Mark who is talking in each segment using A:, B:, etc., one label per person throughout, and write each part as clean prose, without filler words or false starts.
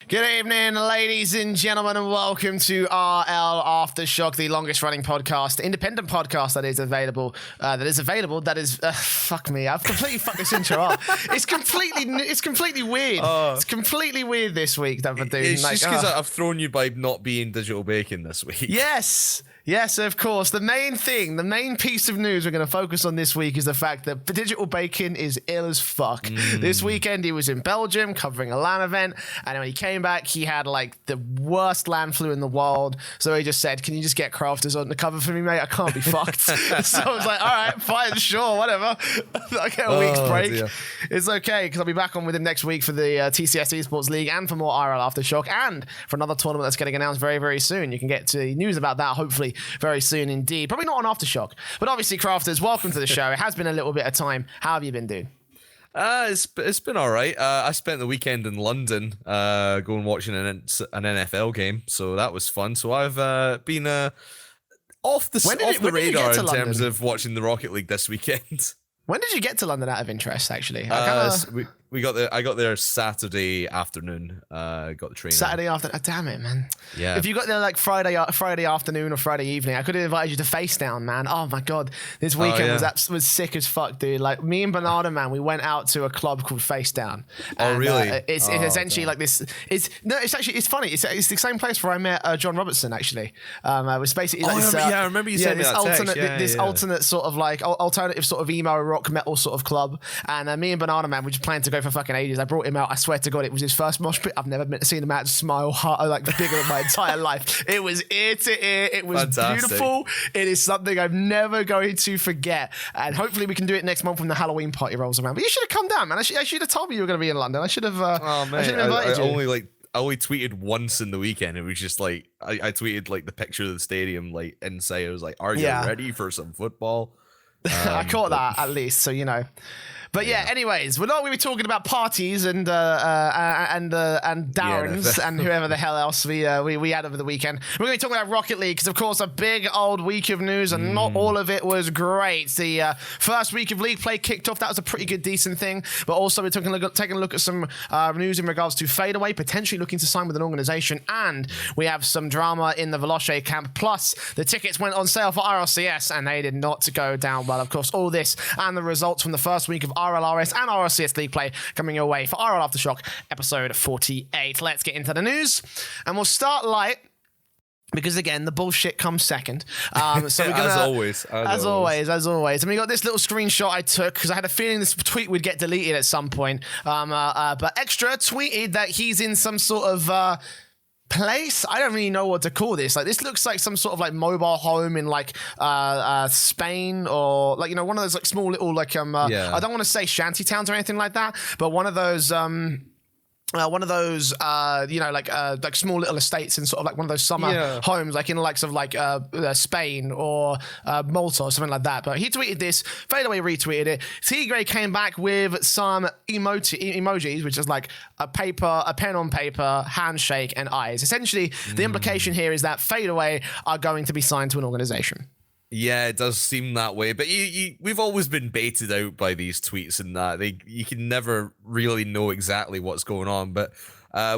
A: Good evening, ladies and gentlemen, and welcome to RLAfterShock, the longest-running podcast, independent podcast that is available. Fuck me, I've completely fucked this intro up. It's completely weird. It's completely weird this week that we're doing.
B: It's just because I've thrown you by not being digital bacon this week.
A: Yes, of course. The main piece of news we're going to focus on this week is the fact that Digital Bacon is ill as fuck. This weekend he was in Belgium covering a LAN event, and when he came back, he had like the worst LAN flu in the world. So he just said, "Can you just get Crafters on the cover for me, mate? I can't be fucked." So I was like, "All right, fine, sure, whatever." I get a week's break. Dear. It's okay because I'll be back on with him next week for the TCS Esports League and for more RLAfterShock and for another tournament that's getting announced very, very soon. You can get to news about that hopefully very soon indeed. Probably not on Aftershock, but obviously, Crafters, welcome to the show. It has been a little bit of time. How have you been doing?
B: It's been all right. I spent the weekend in London going watching an NFL game, so that was fun. So I've been off the radar in terms of watching the Rocket League this weekend.
A: When did you get to London out of interest, actually?
B: I got there Saturday afternoon. Got the train.
A: Saturday afternoon. Oh, damn it, man.
B: Yeah.
A: If you got there like Friday afternoon or Friday evening, I could have invited you to Face Down, man. Oh my god, this weekend was sick as fuck, dude. Like me and Bernardo, man, we went out to a club called Face Down.
B: Oh really?
A: It's essentially like this. It's funny. It's the same place where I met John Robertson. Actually, it was basically like this.
B: I remember you saying
A: this
B: that
A: alternate sort of like alternative sort of emo rock metal sort of club. And me and Bernardo, man, we just planned to go for fucking ages. I brought him out. I swear to God, it was his first mosh pit. I've never seen him out smile hard, like bigger in my entire life. It was ear to ear. It was fantastic. Beautiful. It is something I'm never going to forget. And hopefully we can do it next month when the Halloween party rolls around. But you should have come down, man. I should have told me you were going to be in London. I should have. I should have invited you.
B: I only tweeted once in the weekend. It was just like I tweeted like the picture of the stadium like inside. I was like, "Are you ready for some football?"
A: I caught that at least, so you know. But yeah, anyways, we're not going to be talking about parties and Darrens and whoever the hell else we had over the weekend. We're going to be talking about Rocket League because, of course, a big old week of news and not all of it was great. The first week of league play kicked off. That was a pretty good, decent thing. But also we're taking a look at some news in regards to Fadeaway, potentially looking to sign with an organization. And we have some drama in the Veloce camp. Plus, the tickets went on sale for RLCS and they did not go down well. Of course, all this and the results from the first week of RLRS and RLCS League play coming your way for RLAfterShock episode 48. Let's get into the news and we'll start light because again the bullshit comes second. So we're gonna, as always. And we got this little screenshot I took because I had a feeling this tweet would get deleted at some point. But Extra tweeted that he's in some sort of place. I don't really know what to call this. Like this looks like some sort of like mobile home in like Spain or like, you know, one of those like small little like I don't want to say shanty towns or anything like that, but one of those you know, like small little estates and sort of like one of those summer homes, like in the likes of like Spain or Malta or something like that. But he tweeted this, Fadeaway retweeted it. Tigray came back with some emojis, which is like a pen on paper, handshake, and eyes. Essentially, the implication here is that Fadeaway are going to be signed to an organization.
B: Yeah, it does seem that way, but we've always been baited out by these tweets and that. You can never really know exactly what's going on, but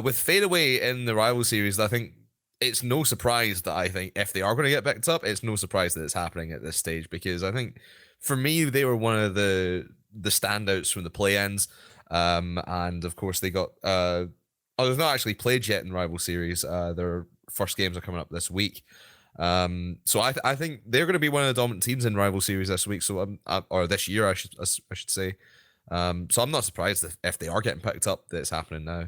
B: with Fadeaway in the Rival Series, I think it's no surprise that I think if they are going to get picked up, it's no surprise that it's happening at this stage, because I think for me, they were one of the standouts from the play-ins, and of course they got, they've not actually played yet in Rival Series. Their first games are coming up this week. So I think they're going to be one of the dominant teams in Rival Series this week, so or this year I should say. So I'm not surprised if they are getting picked up that it's happening now.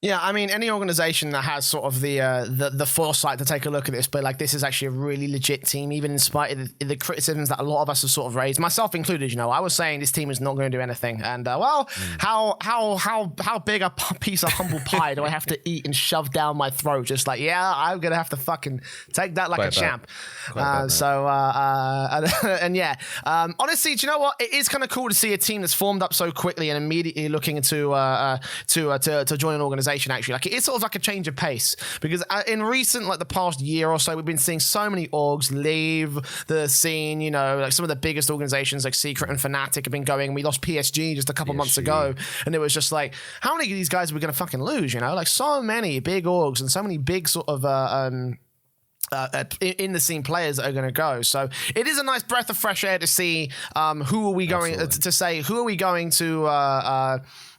A: Yeah, I mean, any organization that has sort of the foresight to take a look at this, but like this is actually a really legit team, even in spite of the criticisms that a lot of us have sort of raised, myself included. You know, I was saying this team is not going to do anything, and how big a piece of humble pie do I have to eat and shove down my throat? Just like, yeah, I'm gonna have to fucking take that like a champ. Honestly, do you know what? It is kind of cool to see a team that's formed up so quickly and immediately looking to join an organization. organization, actually. Like, it is sort of like a change of pace, because in recent, like the past year or so, we've been seeing so many orgs leave the scene. You know, like some of the biggest organizations like Secret and Fnatic have been going. We lost PSG just a couple months ago, and it was just like, how many of these guys are we going to fucking lose? You know, like so many big orgs and so many big sort of in the scene players that are going to go. So it is a nice breath of fresh air to see who are we going to say, who are we going to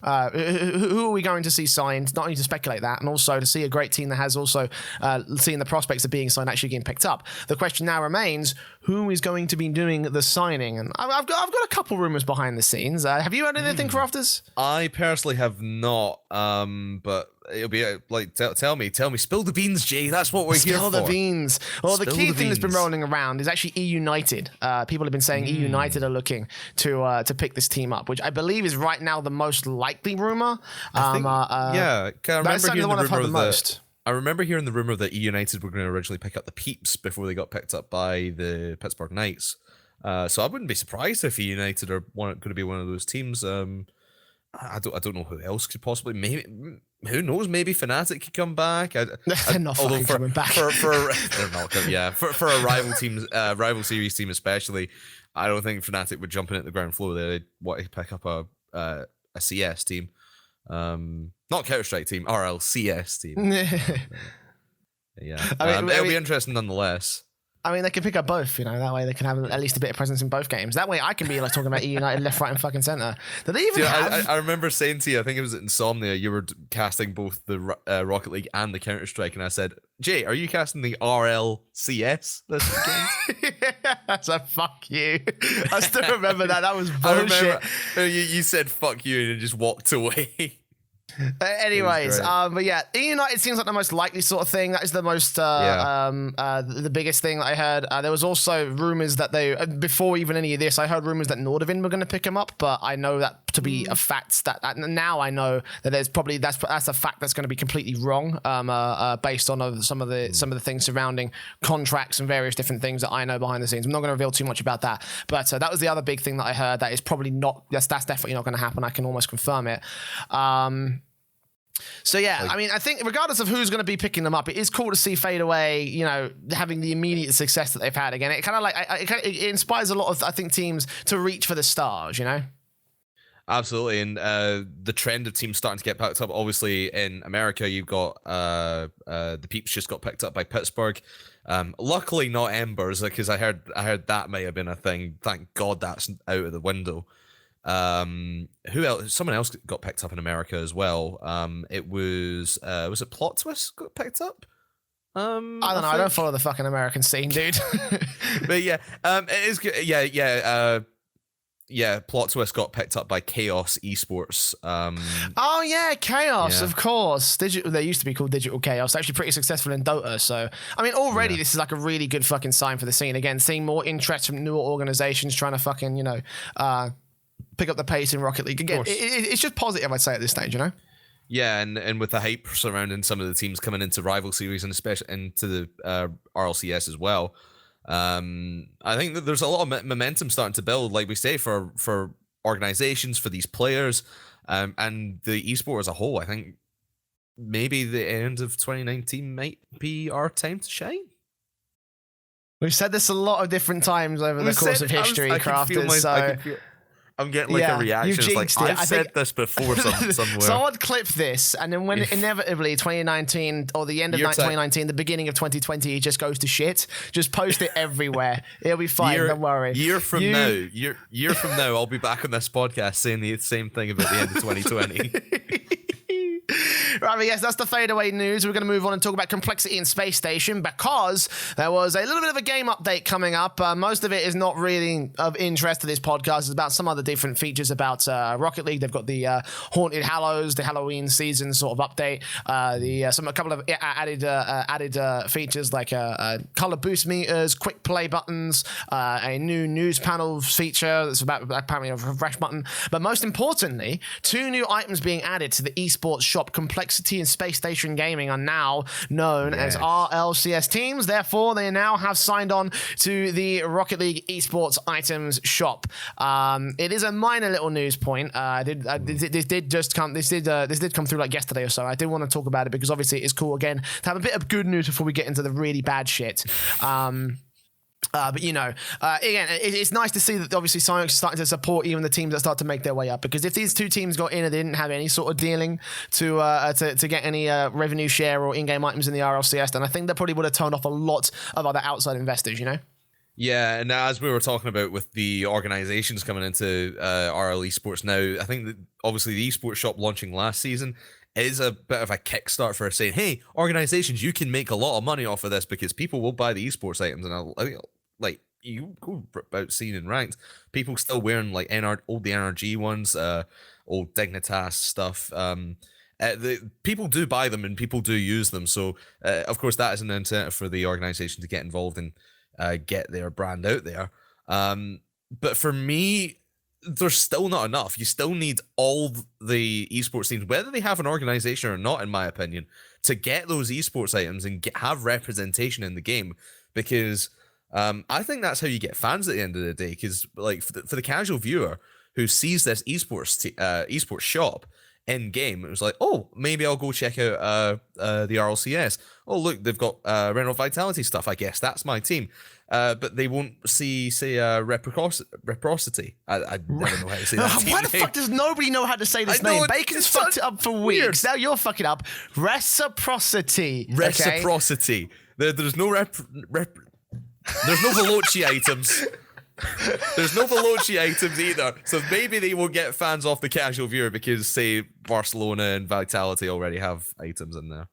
A: who are we going to see signed, not only to speculate that, and also to see a great team that has also seen the prospects of being signed actually getting picked up. The question now remains, who is going to be doing the signing? And I've got a couple rumors behind the scenes. Have you heard anything, Crafters?
B: I personally have not, but it'll be like, tell me, spill the beans, Jay. That's what we're here for.
A: Spill the beans. Well, the key thing that's been rolling around is actually E United. People have been saying E United are looking to pick this team up, which I believe is right now the most likely rumor.
B: I think, yeah,
A: that's certainly the one I've heard the most.
B: I remember hearing the rumor that E United were going to originally pick up the Peeps before they got picked up by the Pittsburgh Knights. So I wouldn't be surprised if E United are going to be one of those teams. I don't know who else could possibly. Maybe, who knows? Maybe Fnatic could come back.
A: They're not fucking coming back.
B: They're not coming. Yeah, for a rival series team especially, I don't think Fnatic would jump in at the ground floor. They'd want to pick up a CS team, not Counter-Strike team, RLCS team. Yeah, it'll be interesting nonetheless.
A: I mean, they can pick up both, you know, that way they can have at least a bit of presence in both games. That way I can be like talking about E United left, right, and fucking centre. Do they even have...
B: I remember saying to you, I think it was at Insomnia, you were casting both the Rocket League and the Counter-Strike, and I said, Jay, are you casting the RLCS this weekend?
A: I said, fuck you. I still remember that. That was bullshit.
B: You said, fuck you, and you just walked away.
A: Anyways, but yeah, E United seems like the most likely sort of thing. That is the most, the biggest thing that I heard. There was also rumors that before even any of this, I heard rumors that Nordavind were going to pick him up, but I know that to be a fact. That now I know that there's probably that's a fact that's going to be completely wrong, based on some of the things surrounding contracts and various different things that I know behind the scenes. I'm not going to reveal too much about that, but that was the other big thing that I heard. That is probably not. That's definitely not going to happen. I can almost confirm it. So yeah, I mean, I think regardless of who's going to be picking them up, it is cool to see Fadeaway, you know, having the immediate success that they've had again. It kind of like it inspires a lot of, I think, teams to reach for the stars, you know.
B: Absolutely, and the trend of teams starting to get picked up. Obviously, in America, you've got the Peeps just got picked up by Pittsburgh. Luckily, not Embers, because I heard that may have been a thing. Thank God that's out of the window. Who else? Someone else got picked up in America as well. It was it Plot Twist got picked up?
A: I don't know. I don't follow the fucking American scene, dude.
B: But yeah, it is good. Yeah. Plot Twist got picked up by Chaos Esports.
A: Oh yeah, Chaos, of course. They used to be called Digital Chaos. They're actually pretty successful in Dota. So I mean, already this is like a really good fucking sign for the scene. Again, seeing more interest from newer organizations trying to fucking, you know, pick up the pace in Rocket League. Again, it's just positive, I'd say, at this stage, you know?
B: Yeah, and with the hype surrounding some of the teams coming into rival series and especially into the RLCS as well, I think that there's a lot of momentum starting to build, like we say, for organizations, for these players, and the esport as a whole. I think maybe the end of 2019 might be our time to shine.
A: We've said this a lot of different times over the course of history, Crafters.
B: I'm getting like a reaction. It's like, I've said this before somewhere.
A: Someone clip this, and then when inevitably 2019 or the end of 2019, the beginning of 2020 just goes to shit, just post it everywhere. It'll be fine. Don't worry.
B: Year from now, I'll be back on this podcast saying the same thing about the end of 2020.
A: Right, but yes, that's the Fadeaway news. We're going to move on and talk about complexity in Space Station, because there was a little bit of a game update coming up. Most of it is not really of interest to this podcast. It's about some other different features about Rocket League. They've got the Haunted Hallows, the Halloween season sort of update. A couple of added features like color boost meters, quick play buttons, a new news panel feature that's about apparently a refresh button. But most importantly, 2 new items being added to the Esports shop, complexity Complexity and Spacestation Gaming are now known as RLCS teams. Therefore, they now have signed on to the Rocket League Esports items shop. It is a minor little news point. This did come through like yesterday or so. I did want to talk about it because obviously it's cool again to have a bit of good news before we get into the really bad shit. But again, it's nice to see that obviously Psyonix is starting to support even the teams that start to make their way up. Because if these two teams got in and they didn't have any sort of dealing to get any revenue share or in-game items in the RLCS, then I think that probably would have turned off a lot of other outside investors.
B: Yeah, and as we were talking about with the organizations coming into RL Esports now, I think that obviously the esports shop launching last season is a bit of a kickstart for saying, hey, organizations, you can make a lot of money off of this because people will buy the esports items. And like you go about seeing in ranked, people still wearing like the NRG ones, old Dignitas stuff. The people do buy them and people do use them. So of course that is an incentive for the organization to get involved and get their brand out there. But for me, there's still not enough. You still need all the esports teams, whether they have an organization or not, in my opinion, to get those esports items and have representation in the game. Because I think that's how you get fans at the end of the day. Because like for the casual viewer who sees this esports shop in game, it was like, oh, maybe I'll go check out the RLCS. Oh, look, they've got Renal Vitality stuff. I guess that's my team. But they won't see, say, Reciprocity. I never know how to say that.
A: Why the fuck does nobody know how to say this name? Bacon's fucked it up for weeks. Now you're fucking up. Reciprocity.
B: Reciprocity. Okay? There's no there's no Veloce items. There's no Veloce items either. So maybe they will get fans off the casual viewer because, say, Barcelona and Vitality already have items in there.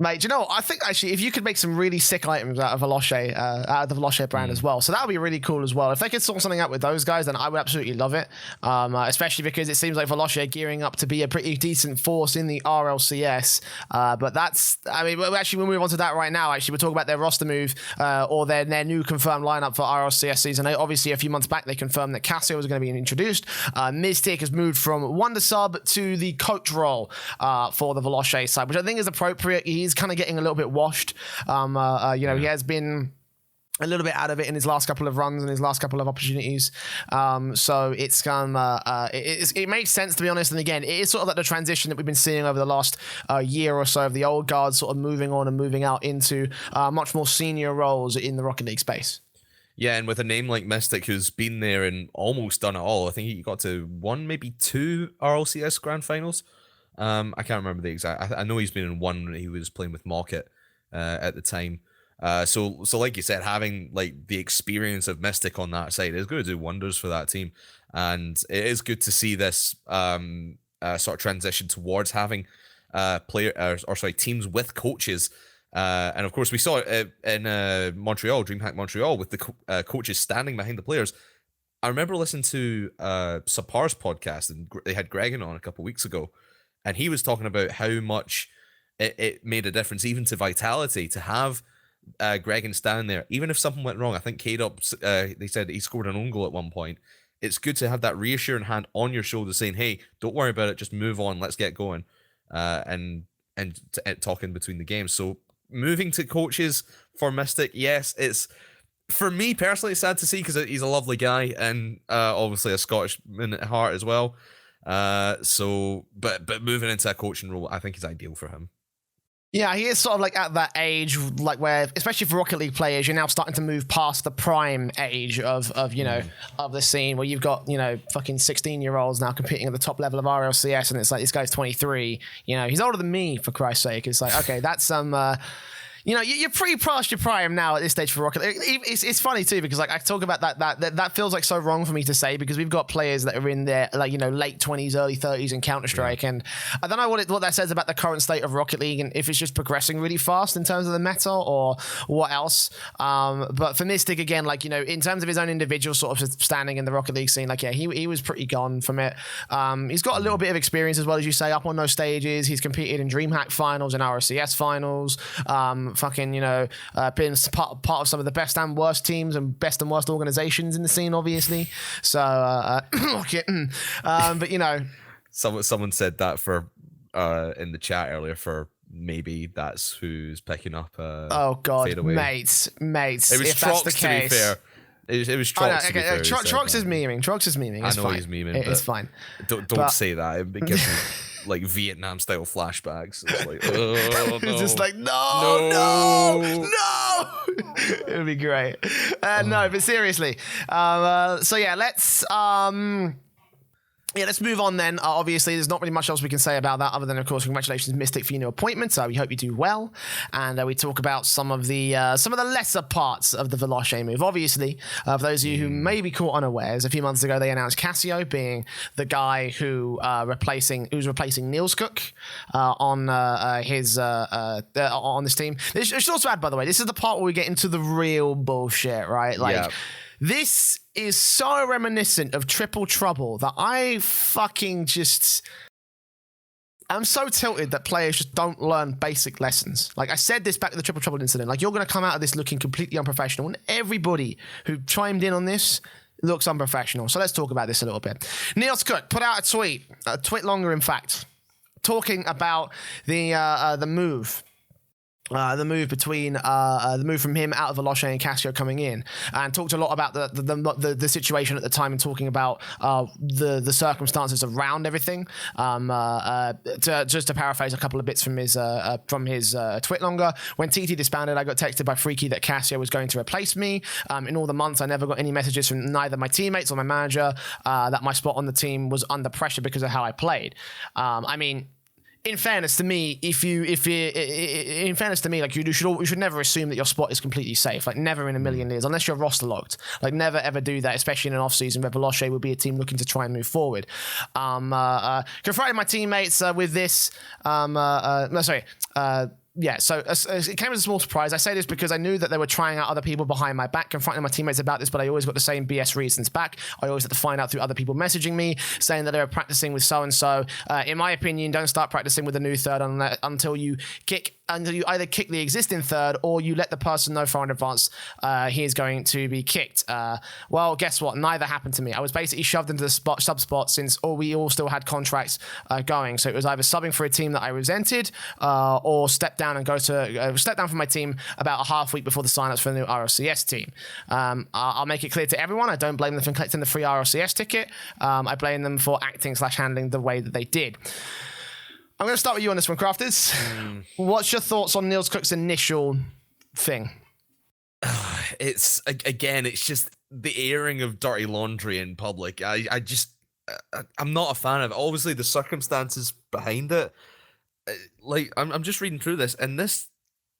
A: Mate, do you know what? I think actually if you could make some really sick items out of Veloce, out of the Veloce brand as well. So that would be really cool as well. If they could sort something out with those guys, then I would absolutely love it. Especially because it seems like Veloce are gearing up to be a pretty decent force in the RLCS. But actually we'll move on to that right now. Actually, we'll talk about their roster move or their new confirmed lineup for RLCS season 8. Obviously, a few months back, they confirmed that Cassio was going to be introduced. Miztik has moved from Wonder Sub to the coach role for the Veloce side, which I think is appropriate. He's kind of getting a little bit washed. He has been a little bit out of it in his last couple of runs and his last couple of opportunities. So it's it makes sense, to be honest. And again, it is sort of like the transition that we've been seeing over the last year or so of the old guards sort of moving on and moving out into much more senior roles in the Rocket League space.
B: Yeah, and with a name like Miztik, who's been there and almost done it all, I think he got to 1, maybe 2 RLCS grand finals. I can't remember the exact. I know he's been in one when he was playing with Market at the time. So like you said, having like the experience of Miztik on that side is going to do wonders for that team, and it is good to see this sort of transition towards having teams with coaches. And of course, we saw it in Montreal, DreamHack Montreal, with the coaches standing behind the players. I remember listening to Sapar's podcast, and they had Gregan on a couple weeks ago. And he was talking about how much it made a difference, even to Vitality, to have Gregan standing there. Even if something went wrong, I think K-Dub, they said he scored an own goal at one point. It's good to have that reassuring hand on your shoulder saying, hey, don't worry about it, just move on, let's get going. And talking between the games. So moving to coaches for Miztik, yes, it's, for me personally, it's sad to see because he's a lovely guy and obviously a Scottishman at heart as well. But moving into a coaching role, I think is ideal for him.
A: Yeah, he is sort of like at that age, like where, especially for Rocket League players, you're now starting to move past the prime age of the scene where you've got, fucking 16-year-olds now competing at the top level of RLCS, and it's like, this guy's 23. He's older than me, for Christ's sake. It's like, okay, that's some... you're pretty past your prime now at this stage for Rocket League. It's funny too because like I talk about that feels like so wrong for me to say because we've got players that are in their late 20s, early 30s in Counter-Strike, and I don't know what that says about the current state of Rocket League and if it's just progressing really fast in terms of the meta or what else. But for Miztik again, in terms of his own individual sort of standing in the Rocket League scene, he was pretty gone from it. He's got a little bit of experience as well, as you say, up on those stages. He's competed in DreamHack finals and RLCS finals. Been part of some of the best and worst teams and best and worst organizations in the scene, obviously. So, but
B: someone said that for in the chat earlier for maybe that's who's picking up.
A: Oh God,
B: Fadeaway.
A: mates.
B: It was
A: If that's the
B: Trox, to be
A: case,
B: fair. It was Trox. To be fair,
A: Trox is memeing. Trox is memeing. It's
B: I know
A: fine.
B: he's memeing.
A: It's fine.
B: Don't say that. It gives me like Vietnam style flashbacks. It's like, oh, no.
A: It's just like no. It would be great. No, but seriously. So yeah, let's move on then. Obviously, there's not really much else we can say about that other than, of course, congratulations, Miztik, for your new appointment. We hope you do well. And we talk about some of the lesser parts of the Veloce move. Obviously, for those of you who may be caught unawares, a few months ago they announced Cassio being the guy who's replacing Nielskoek on this team. I should also add, by the way, this is the part where we get into the real bullshit, right? Like. Yeah. This is so reminiscent of Triple Trouble that I fucking I'm so tilted that players just don't learn basic lessons. Like I said this back to the Triple Trouble incident, like you're going to come out of this looking completely unprofessional, and everybody who chimed in on this looks unprofessional. So let's talk about this a little bit. Nielskoek put out a tweet longer in fact, talking about the move. The move between the move from him out of Veloce and Cassio coming in, and talked a lot about the situation at the time, and talking about the circumstances around everything. Just to paraphrase a couple of bits from his tweet longer, when TT disbanded, I got texted by Freaky that Cassio was going to replace me. In all the months, I never got any messages from neither my teammates or my manager that my spot on the team was under pressure because of how I played. I mean. In fairness to me, like you should never assume that your spot is completely safe. Like never in a million years, unless you're roster locked. Like never ever do that, especially in an off season where Veloce would be a team looking to try and move forward. Confronted my teammates with this. Yeah, so it came as a small surprise. I say this because I knew that they were trying out other people behind my back, confronting my teammates about this, but I always got the same BS reasons back. I always had to find out through other people messaging me, saying that they were practicing with so-and-so. In my opinion, don't start practicing with a new third until you either kick the existing third or you let the person know far in advance he is going to be kicked. Well, guess what? Neither happened to me. I was basically shoved into the sub spot since we all still had contracts going. So it was either subbing for a team that I resented or step down from my team about a half week before the signups for the new RLCS team. I'll make it clear to everyone, I don't blame them for collecting the free RLCS ticket. I blame them for acting/handling the way that they did. I'm going to start with you on this one, Crafters. What's your thoughts on Nielskoek's initial thing?
B: It's just the airing of dirty laundry in public. I'm not a fan of it. Obviously, the circumstances behind it. Like I'm just reading through this, and this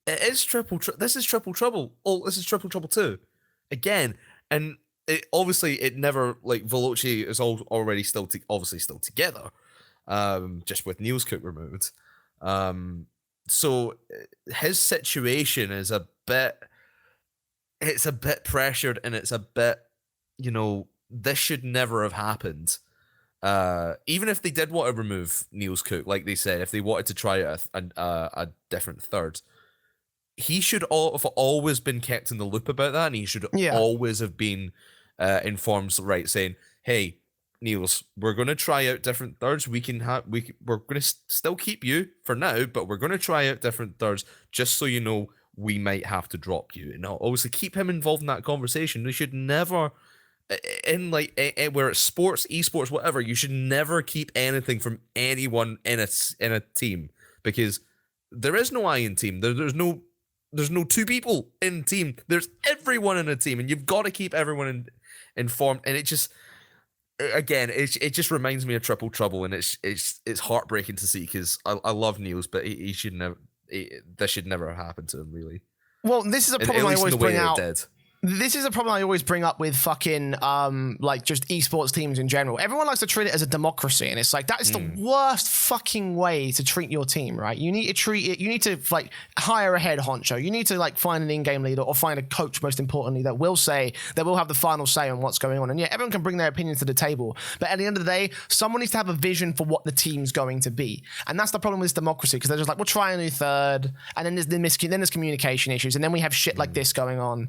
B: is triple trouble. Oh, this is Triple Trouble 2 again, and it never, like, Veloce is already still together, just with Nielskoek removed. So his situation is a bit pressured, and it's a bit, this should never have happened. Even if they did want to remove Nielskoek, like they said, if they wanted to try a different third, he should have always been kept in the loop about that, and he should always have been informed, right, saying, hey, Niels, we're going to try out different thirds. We're going to still keep you for now, but we're going to try out different thirds just so you know we might have to drop you. And obviously keep him involved in that conversation. We should never, in where it's sports, esports, whatever, you should never keep anything from anyone in a team, because there is no I in team. There's no two people in team. There's everyone in a team, and you've got to keep everyone informed. And it just, again, it just reminds me of Triple Trouble, and it's heartbreaking to see, because I love Niels, but he should never. This should never have happened to him, really.
A: Well, this is a problem I always bring out.
B: Did.
A: This is a problem I always bring up with fucking like just esports teams in general. Everyone likes to treat it as a democracy, and it's like that is the worst fucking way to treat your team, right? You need to treat it. You need to like hire a head honcho. You need to like find an in-game leader or find a coach, most importantly, that will have the final say on what's going on. And yeah, everyone can bring their opinions to the table, but at the end of the day, someone needs to have a vision for what the team's going to be, and that's the problem with this democracy, because they're just like, we'll try a new third, and then there's communication issues, and then we have shit like this going on.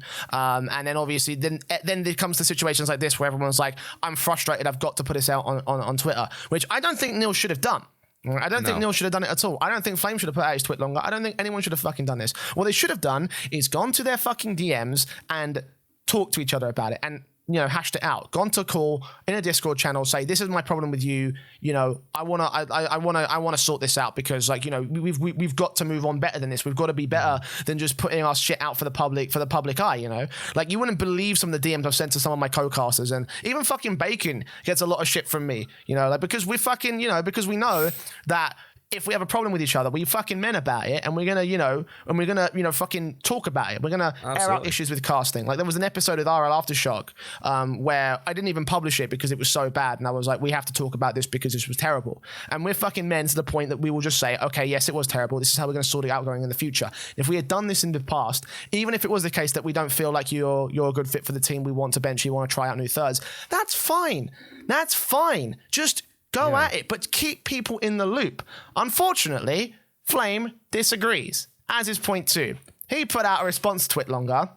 A: And then obviously, then it comes to situations like this where everyone's like, I'm frustrated, I've got to put this out on Twitter, which I don't think Neil should have done. I don't think
B: No.
A: Neil should have done it at all. I don't think Flame should have put out his tweet longer. I don't think anyone should have fucking done this. What they should have done is gone to their fucking DMs and talked to each other about it and, you know, hashed it out. Gone to call in a Discord channel, say, this is my problem with you. You know, I wanna sort this out because, like, you know, we've got to move on better than this. We've got to be better than just putting our shit out for the public eye, you know? Like, you wouldn't believe some of the DMs I've sent to some of my co-casters, and even fucking Bacon gets a lot of shit from me, you know, like, because we fucking, you know, because we know that if we have a problem with each other, we fucking men about it, and we're gonna fucking talk about it. We're gonna air out issues with casting. Like, there was an episode of RLAfterShock where I didn't even publish it because it was so bad, and I was like, we have to talk about this because this was terrible. And we're fucking men to the point that we will just say, okay, yes, it was terrible. This is how we're gonna sort it out going in the future. If we had done this in the past, even if it was the case that we don't feel like you're a good fit for the team, we want to bench you, want to try out new thirds, that's fine. That's fine. Just go at it, but keep people in the loop. Unfortunately, Flame disagrees, as is point 2. He put out a response to Twitlonger,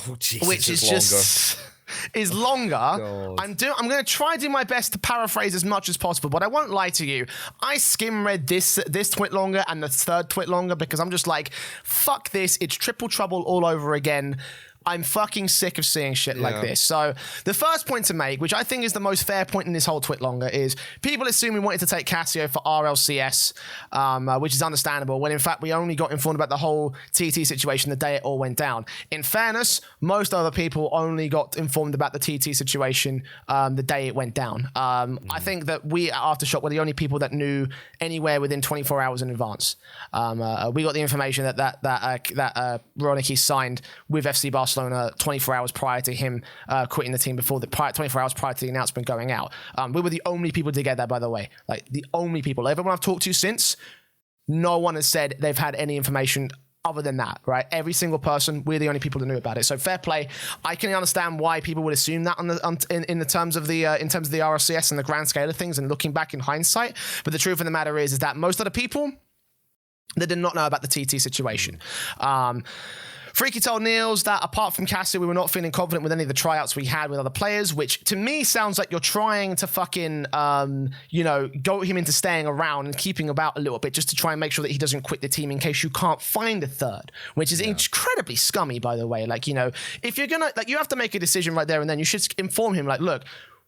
A: which is just is longer. I'm going to try to do my best to paraphrase as much as possible, but I won't lie to you. I skim read this Twitlonger and the third Twitlonger because I'm just like, fuck this. It's triple trouble all over again. I'm fucking sick of seeing shit like this. So the first point to make, which I think is the most fair point in this whole Twitlonger, is people assume we wanted to take Cassio for RLCS, which is understandable, when in fact we only got informed about the whole TT situation the day it all went down. In fairness, most other people only got informed about the TT situation the day it went down. I think that we at Aftershock were the only people that knew anywhere within 24 hours in advance. We got the information that Ronicky signed with FC Barcelona 24 hours prior to him quitting the team, 24 hours prior to the announcement going out. We were the only people to get that, by the way. Like, the only people. Everyone I've talked to since, no one has said they've had any information other than that, right? Every single person, we're the only people that knew about it. So fair play. I can understand why people would assume that in the terms of the RLCS and the grand scale of things and looking back in hindsight. But the truth of the matter is that most of the people, they did not know about the TT situation. Freaky told Niels that apart from Cassie, we were not feeling confident with any of the tryouts we had with other players, which to me sounds like you're trying to fucking, goat him into staying around and keeping about a little bit just to try and make sure that he doesn't quit the team in case you can't find a third, which is incredibly scummy, by the way. Like, you know, if you're gonna, like, you have to make a decision right there and then. You should inform him, like, look,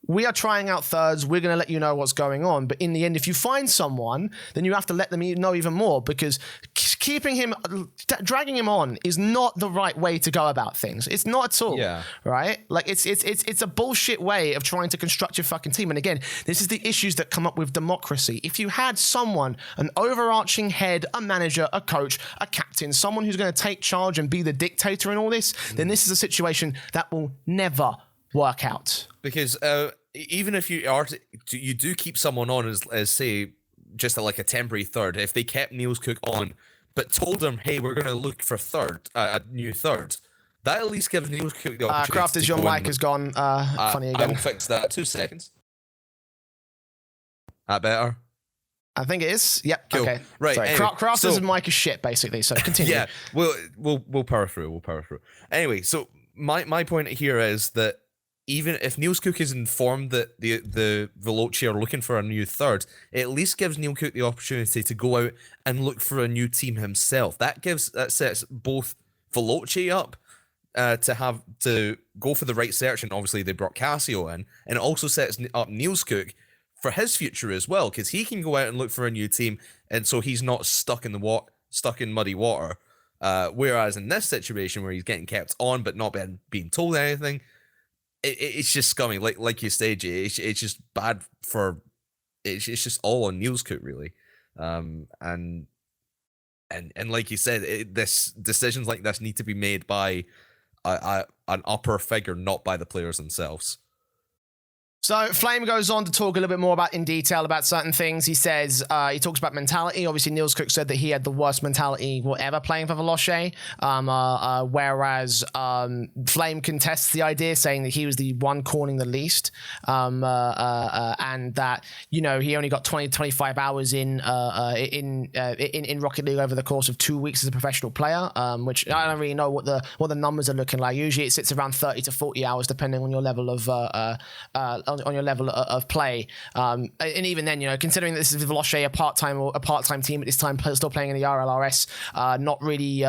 A: we are trying out thirds. We're going to let you know what's going on. But in the end, if you find someone, then you have to let them know even more, because keeping him, dragging him on is not the right way to go about things. It's not at all. Yeah. Right? Like, it's a bullshit way of trying to construct your fucking team. And again, this is the issues that come up with democracy. If you had someone, an overarching head, a manager, a coach, a captain, someone who's going to take charge and be the dictator in all this, then this is a situation that will never work out.
B: Because even if you do keep someone on as say just like a temporary third, if they kept Nielskoek on but told them, hey, we're going to look for a new third, that at least gives Nielskoek the opportunity.
A: Crafters, your mic has gone funny again.
B: I will fix that. 2 seconds. That better?
A: I think it is. Yep.
B: Cool.
A: Okay.
B: Right.
A: Sorry.
B: Anyway,
A: Crafters' mic is shit, basically. So continue.
B: Yeah. We'll power through. We'll power through. Anyway, so my point here is that even if Nielskoek is informed that the Veloce are looking for a new third, it at least gives Nielskoek the opportunity to go out and look for a new team himself. That sets both Veloce up to go for the right search, and obviously they brought Cassio in, and it also sets up Nielskoek for his future as well, because he can go out and look for a new team, and so he's not stuck in muddy water. Whereas in this situation where he's getting kept on but not being told anything, it's just scummy. Like you said, Jay, it's just bad for. It's just all on Nielskoek, really, and like you said, decisions like this need to be made by an upper figure, not by the players themselves.
A: So Flame goes on to talk a little bit more in detail about certain things. He says, he talks about mentality. Obviously, Nielskoek said that he had the worst mentality ever playing for Veloce. Whereas Flame contests the idea, saying that he was the one cornering the least. And that, he only got 25 hours in Rocket League over the course of 2 weeks as a professional player, which I don't really know what the numbers are looking like. Usually it sits around 30 to 40 hours, depending on your level of on your level of play. And even then, considering that this is Veloce, a part-time team at this time, still playing in the RLRS, not really,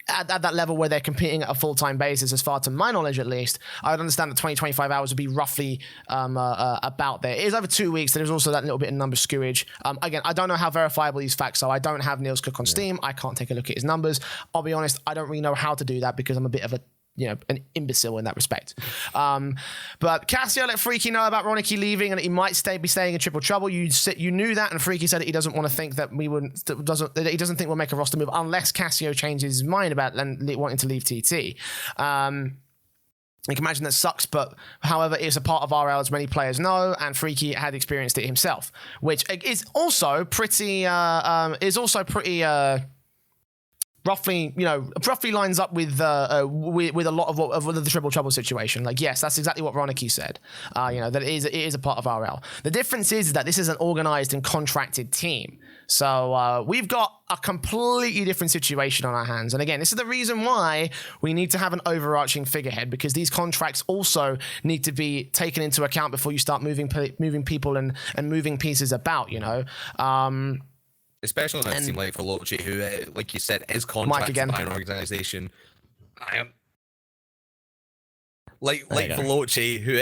A: at that level where they're competing at a full-time basis, as far to my knowledge at least, I would understand that 20-25 hours would be roughly about there. It is over 2 weeks. There's also that little bit of number skewage. Again, I don't know how verifiable these facts are. I don't have Nielskoek on Steam. I can't take a look at his numbers. I'll be honest, I don't really know how to do that because I'm a bit of an imbecile in that respect. But Cassio let Freaky know about Ronicky leaving and that he might be staying in Triple Trouble. You knew that, and Freaky said that he doesn't want to think that he doesn't think we'll make a roster move unless Cassio changes his mind about wanting to leave TT. You can imagine that sucks, but however, it's a part of RL, as many players know, and Freaky had experienced it himself, which is also pretty roughly lines up with a lot of the Triple Trouble situation. Like, yes, that's exactly what Ronicky said. That it is a part of RL. The difference is that this is an organized and contracted team. So we've got a completely different situation on our hands. And again, this is the reason why we need to have an overarching figurehead, because these contracts also need to be taken into account before you start moving people and moving pieces about.
B: Especially on a team like Veloce, who, like you said, is contracted by an organization. Like Veloce, who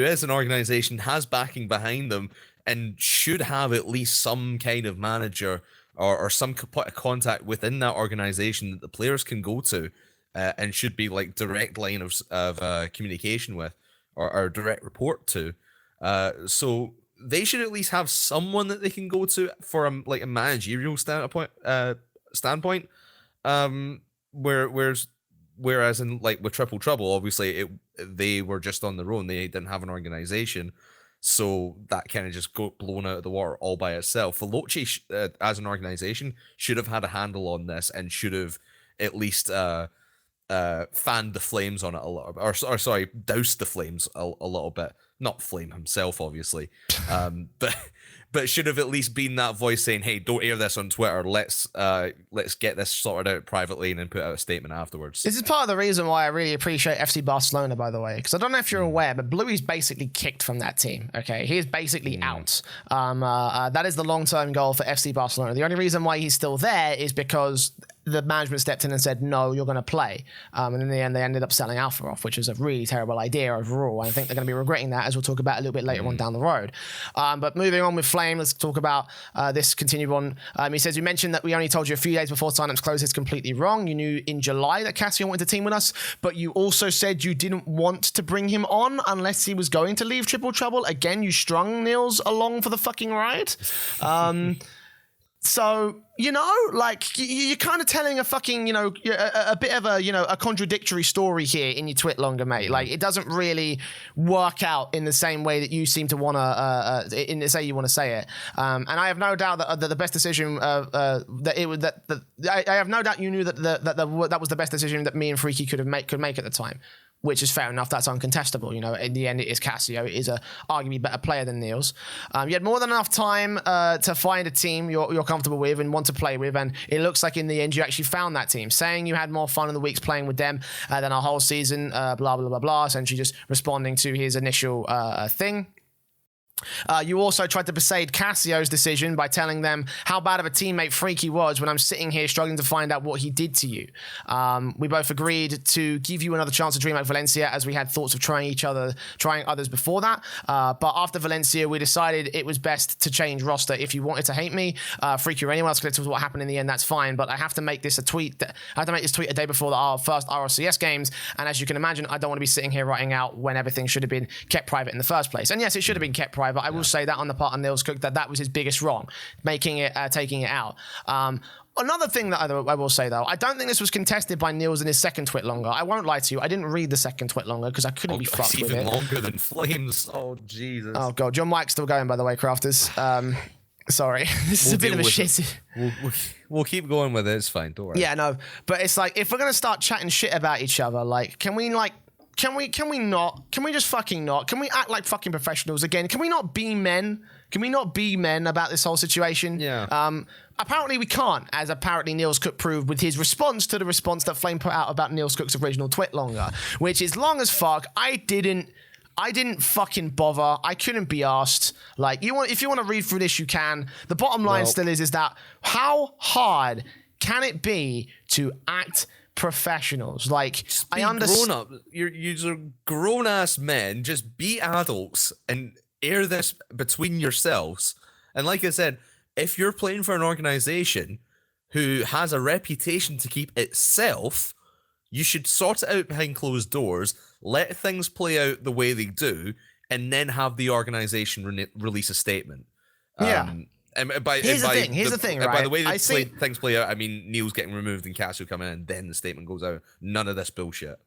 B: is an organization, has backing behind them, and should have at least some kind of manager or some contact within that organization that the players can go to, and should be like direct line of communication with, or direct report to. So they should at least have someone that they can go to for a managerial standpoint. Whereas in with Triple Trouble, obviously they were just on their own. They didn't have an organization, so that kind of just got blown out of the water all by itself. Veloce, as an organization, should have had a handle on this and should have at least fanned the flames on it a little, or sorry, doused the flames a little bit. Not Flame himself, obviously, but should have at least been that voice saying, "Hey, don't air this on Twitter. Let's get this sorted out privately and then put out a statement afterwards." This
A: is part of the reason why I really appreciate FC Barcelona, by the way, because I don't know if you're aware, but Bluey's basically kicked from that team. Okay, he is basically out. That is the long-term goal for FC Barcelona. The only reason why he's still there is because the management stepped in and said, no, you're going to play. And in the end, they ended up selling Alpha off, which is a really terrible idea overall. And I think they're going to be regretting that, as we'll talk about a little bit later on down the road. But moving on with Flame, let's talk about this continue on. He says, you mentioned that we only told you a few days before signups closed. It's completely wrong. You knew in July that Cassio wanted to team with us, but you also said you didn't want to bring him on unless he was going to leave Triple Trouble. Again, you strung Niels along for the fucking ride. So, you're kind of telling a fucking, a bit of a contradictory story here in your twit longer, mate. Like, it doesn't really work out in the same way that you seem to want to, say you want to say it. And I have no doubt that the best decision, I have no doubt you knew that that was the best decision that me and Freaky could make at the time. Which is fair enough. That's uncontestable. In the end, it is Cassio. It is a arguably better player than Niels. You had more than enough time to find a team you're comfortable with and want to play with, and it looks like in the end you actually found that team. Saying you had more fun in the weeks playing with them than a whole season, blah, blah, blah, blah, essentially just responding to his initial thing. You also tried to persuade Cassio's decision by telling them how bad of a teammate Freaky was when I'm sitting here struggling to find out what he did to you. We both agreed to give you another chance to dream out Valencia, as we had thoughts of trying others before that. But after Valencia, we decided it was best to change roster. If you wanted to hate me, Freaky or anyone else connected with what happened in the end, that's fine. But I have to make this tweet a day before our first RLCS games. And as you can imagine, I don't want to be sitting here writing out when everything should have been kept private in the first place. And yes, it should have been kept private. I will say that on the part of Nielskoek, that was his biggest wrong, taking it out. Another thing that I will say, though, I don't think this was contested by Niels in his second twit longer. I won't lie to you. I didn't read the second twit longer because I couldn't be fucked with it.
B: It's even longer than Flames. Oh, Jesus.
A: Oh, God. Your mic's still going, by the way, Crafters. Sorry. This is a bit of a shit.
B: We'll keep going with it. It's fine. Don't worry.
A: Yeah, no. But it's like, if we're going to start chatting shit about each other, like, can we not? Can we just fucking not? Can we act like fucking professionals again? Can we not be men? Can we not be men about this whole situation?
B: Yeah.
A: Apparently we can't, as apparently Nielskoek proved with his response to the response that Flame put out about Nielskoek's original twit longer, which is long as fuck. I didn't I didn't fucking bother. I couldn't be asked. Like, if you want to read through this, you can. The bottom line still is that how hard can it be to act professionals? Like, I understand.
B: Grown up. You're grown ass men. Just be adults and air this between yourselves. And like I said, if you're playing for an organization who has a reputation to keep itself, you should sort it out behind closed doors, let things play out the way they do, and then have the organization release a statement. And
A: Here's the thing, right?
B: By the way things play out, I mean, Neil's getting removed and Casio coming in, and then the statement goes out. None of this bullshit.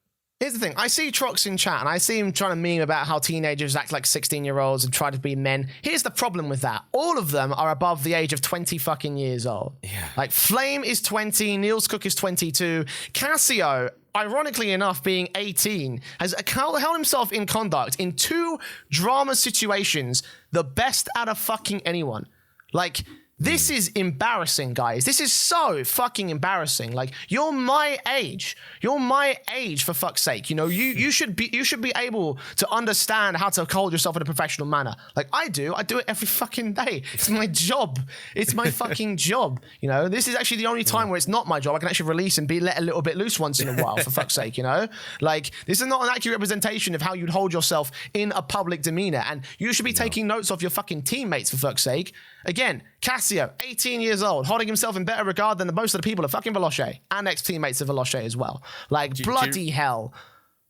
A: Here's the thing. I see Trox in chat, and I see him trying to meme about how teenagers act like 16-year-olds and try to be men. Here's the problem with that. All of them are above the age of 20 fucking years old.
B: Yeah.
A: Like, Flame is 20, Nielskoek is 22. Casio, ironically enough, being 18, has held himself in conduct in 2 drama situations, the best out of fucking anyone. Like, this is embarrassing, guys. This is so fucking embarrassing. Like, you're my age. You're my age, for fuck's sake. You know, you should be able to understand how to hold yourself in a professional manner. Like I do. I do it every fucking day. It's my job. It's my fucking job. You know, this is actually the only time where it's not my job. I can actually release and be let a little bit loose once in a while, for fuck's sake, you know? Like, this is not an accurate representation of how you'd hold yourself in a public demeanor. And you should be taking notes of your fucking teammates, for fuck's sake. Again, Casio, 18 years old, holding himself in better regard than most of the people at fucking Veloce and ex-teammates of Veloce as well. Like, bloody hell.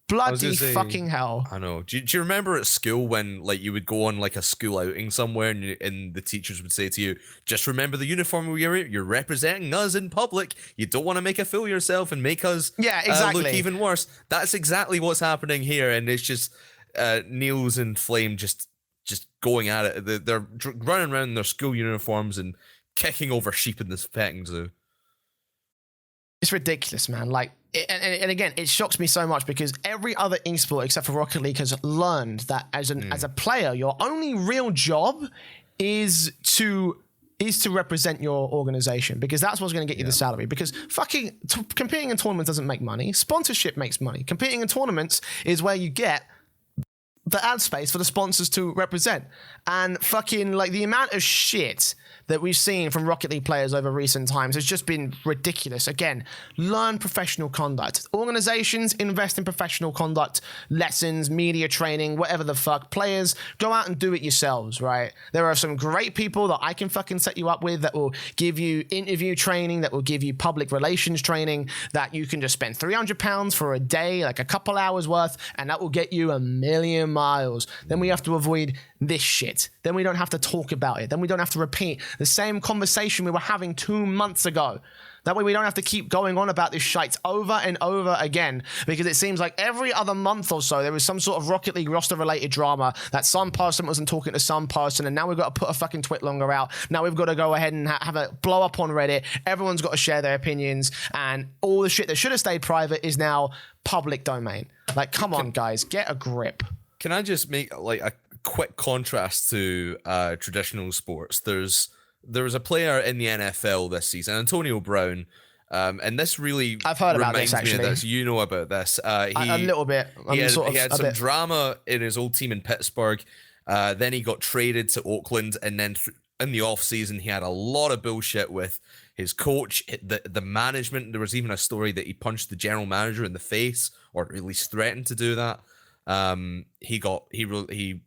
A: Bloody fucking hell.
B: I know. Do you remember at school when, like, you would go on, like, a school outing somewhere and the teachers would say to you, just remember the uniform you're representing us in public. You don't want to make a fool of yourself and make us look even worse. That's exactly what's happening here. And it's just Niels and Flame just going at it. They're running around in their school uniforms and kicking over sheep in this petting zoo.
A: It's ridiculous, man. Like, and again, it shocks me so much because every other esport except for Rocket League has learned that as a player, your only real job is to represent your organization, because that's what's going to get you the salary. Because fucking competing in tournaments doesn't make money. Sponsorship makes money. Competing in tournaments is where you get the ad space for the sponsors to represent. And fucking, like, the amount of shit that we've seen from Rocket League players over recent times has just been ridiculous. Again, learn professional conduct. Organizations invest in professional conduct, lessons, media training, whatever the fuck. Players, go out and do it yourselves, right? There are some great people that I can fucking set you up with that will give you interview training, that will give you public relations training, that you can just spend £300 for a day, like a couple hours worth, and that will get you a million miles. Then we have to avoid this shit. Then we don't have to talk about it. Then we don't have to repeat the same conversation we were having 2 months ago. That way we don't have to keep going on about this shite over and over again, because it seems like every other month or so there was some sort of Rocket League roster related drama that some person wasn't talking to some person, and now we've got to put a fucking twit longer out. Now we've got to go ahead and have a blow up on Reddit. Everyone's got to share their opinions, and all the shit that should have stayed private is now public domain. Like, come on, guys, get a grip.
B: Can I just make like a quick contrast to traditional sports? There was a player in the NFL this season, Antonio Brown, and this really
A: I've heard about this,
B: reminds me
A: actually.
B: of this. You know about this.
A: A little bit.
B: He had some drama in his old team in Pittsburgh. Then he got traded to Oakland, and then in the offseason, he had a lot of bullshit with his coach, the management. There was even a story that he punched the general manager in the face, or at least threatened to do that. He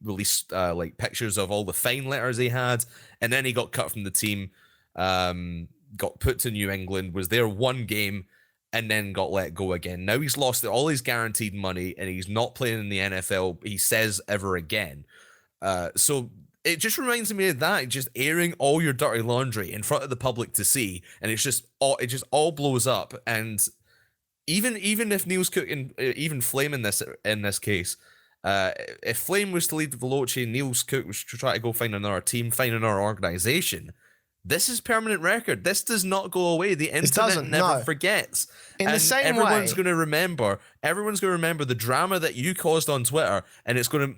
B: released like pictures of all the fine letters he had, and then he got cut from the team, got put to New England, was there one game, and then got let go again. Now he's lost all his guaranteed money, and he's not playing in the NFL, he says, ever again. So it just reminds me of that, just airing all your dirty laundry in front of the public to see, and it just all blows up. And even if Nielskoek and even Flame in this case, if Flame was to leave Veloce and Nielskoek was to try to go find another team, find another organization, this is permanent record. This does not go away. The internet never forgets.
A: In the same way,
B: everyone's going to remember the drama that you caused on Twitter, and it's going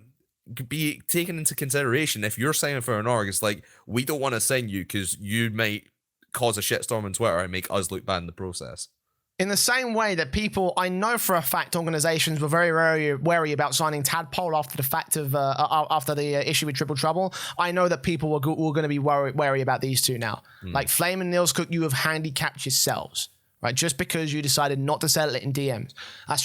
B: to be taken into consideration. If you're signing for an org, it's like, we don't want to sign you because you might cause a shitstorm on Twitter and make us look bad in the process.
A: In the same way that people, I know for a fact, organizations were very wary about signing Tadpole after the fact of after the issue with Triple Trouble. I know that people were going to be wary about these two now. Like Flame and Nielskoek, you have handicapped yourselves, right? Just because you decided not to settle it in DMs, that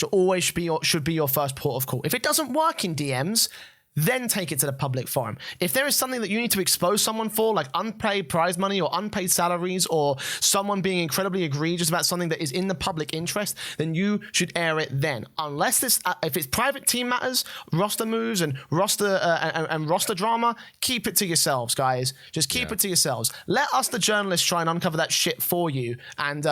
A: should be your first port of call. If it doesn't work in DMs, then take it to the public forum. If there is something that you need to expose someone for, like unpaid prize money or unpaid salaries, or someone being incredibly egregious about something that is in the public interest, then you should air it then. Unless this, if it's private team matters, roster moves and roster drama, keep it to yourselves, guys. Just keep it to yourselves. Let us, the journalists, try and uncover that shit for you, and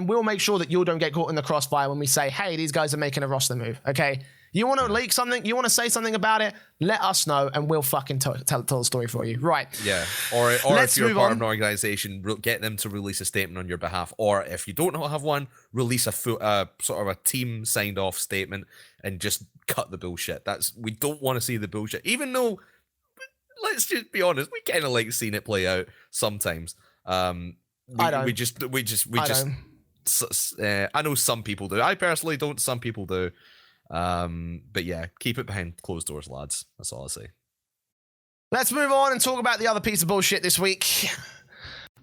A: we'll make sure that you don't get caught in the crossfire when we say, hey, these guys are making a roster move, okay? You want to leak something? You want to say something about it? Let us know, and we'll fucking tell the story for you. Right.
B: Yeah. Or if you're part of an organization, get them to release a statement on your behalf. Or if you don't have one, release a sort of a team signed off statement and just cut the bullshit. We don't want to see the bullshit. Even though, let's just be honest, we kind of like seeing it play out sometimes. I know some people do. I personally don't. Some people do. But yeah, keep it behind closed doors, lads. That's all I say.
A: Let's move on and talk about the other piece of bullshit this week.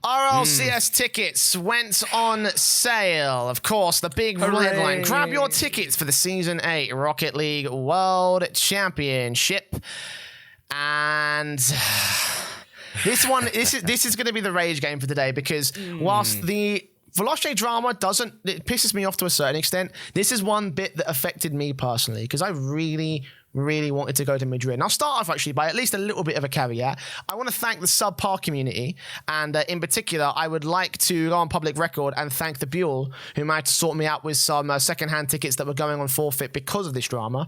A: RLCS tickets went on sale. Of course, the big headline. Grab your tickets for the Season 8 Rocket League World Championship. And this is going to be the rage game for today, because whilst the Veloce drama it pisses me off to a certain extent, this is one bit that affected me personally, because I really wanted to go to Madrid. And I'll start off actually by at least a little bit of a caveat. I want to thank the subpar community, and in particular, I would like to go on public record and thank the Buell, who managed to sort me out with some secondhand tickets that were going on forfeit because of this drama.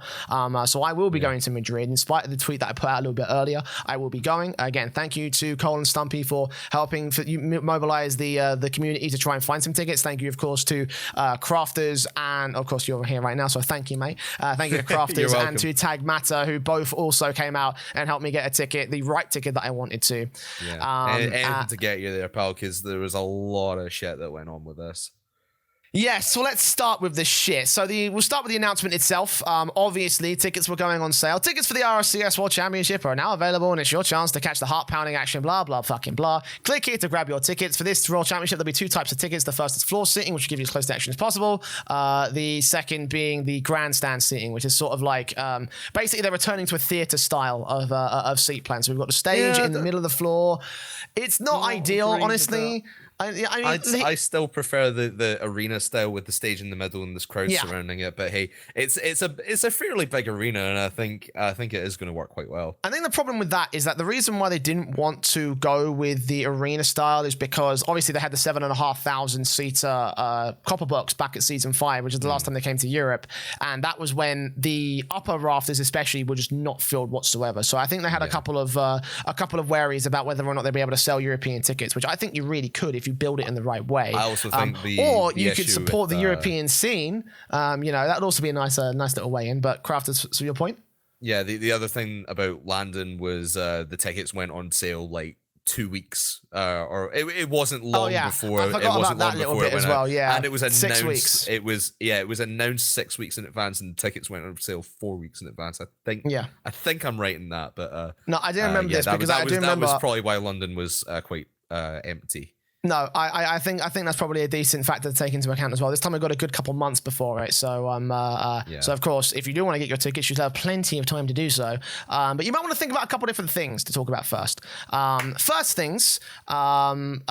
A: So I will be going to Madrid, in spite of the tweet that I put out a little bit earlier. I will be going. Again, thank you to Cole and Stumpy for helping mobilize the community to try and find some tickets. Thank you, of course, to Crafters, and of course, you're here right now, so thank you, mate. Thank you to Crafters and to Tag Matter, who both also came out and helped me get a ticket, the right ticket that I wanted to.
B: Yeah, anything to get you there, pal, because there was a lot of shit that went on with this.
A: Yes, so let's start with this shit. So we'll start with the announcement itself. Obviously, tickets were going on sale. Tickets for the RLCS World Championship are now available, and it's your chance to catch the heart-pounding action, blah, blah, fucking blah. Click here to grab your tickets. For this World Championship, there'll be two types of tickets. The first is floor seating, which will give you as close to action as possible. The second being the grandstand seating, which is sort of like, basically they're returning to a theatre style of seat plan. So we've got the stage in the middle of the floor. It's not ideal, honestly.
B: I still prefer the arena style with the stage in the middle and this crowd surrounding it. But hey, it's a fairly big arena, and I think it is going to work quite well.
A: I think the problem with that is that the reason why they didn't want to go with the arena style is because obviously they had the 7,500 seater Copper Box back at Season 5, which is the last time they came to Europe, and that was when the upper rafters especially were just not filled whatsoever. So I think they had a couple of worries about whether or not they'd be able to sell European tickets, which I think you really could if you build it in the right way.
B: I also think
A: or you could support the European scene. That'd also be a nice little way in. But Crafters, so your point?
B: Yeah, the other thing about Landon was the tickets went on sale like 2 weeks, or it wasn't long before.
A: I forgot about that little bit as well. Yeah,
B: and it was announced.
A: 6 weeks.
B: It was announced 6 weeks in advance, and the tickets went on sale 4 weeks in advance. I think I'm right in that, but
A: no, I didn't remember this because I do remember
B: that was probably why London was quite empty.
A: No, I think that's probably a decent factor to take into account as well. This time we've got a good couple months before it, so so of course, if you do want to get your tickets, you have plenty of time to do so. But you might want to think about a couple of different things to talk about first. First things, and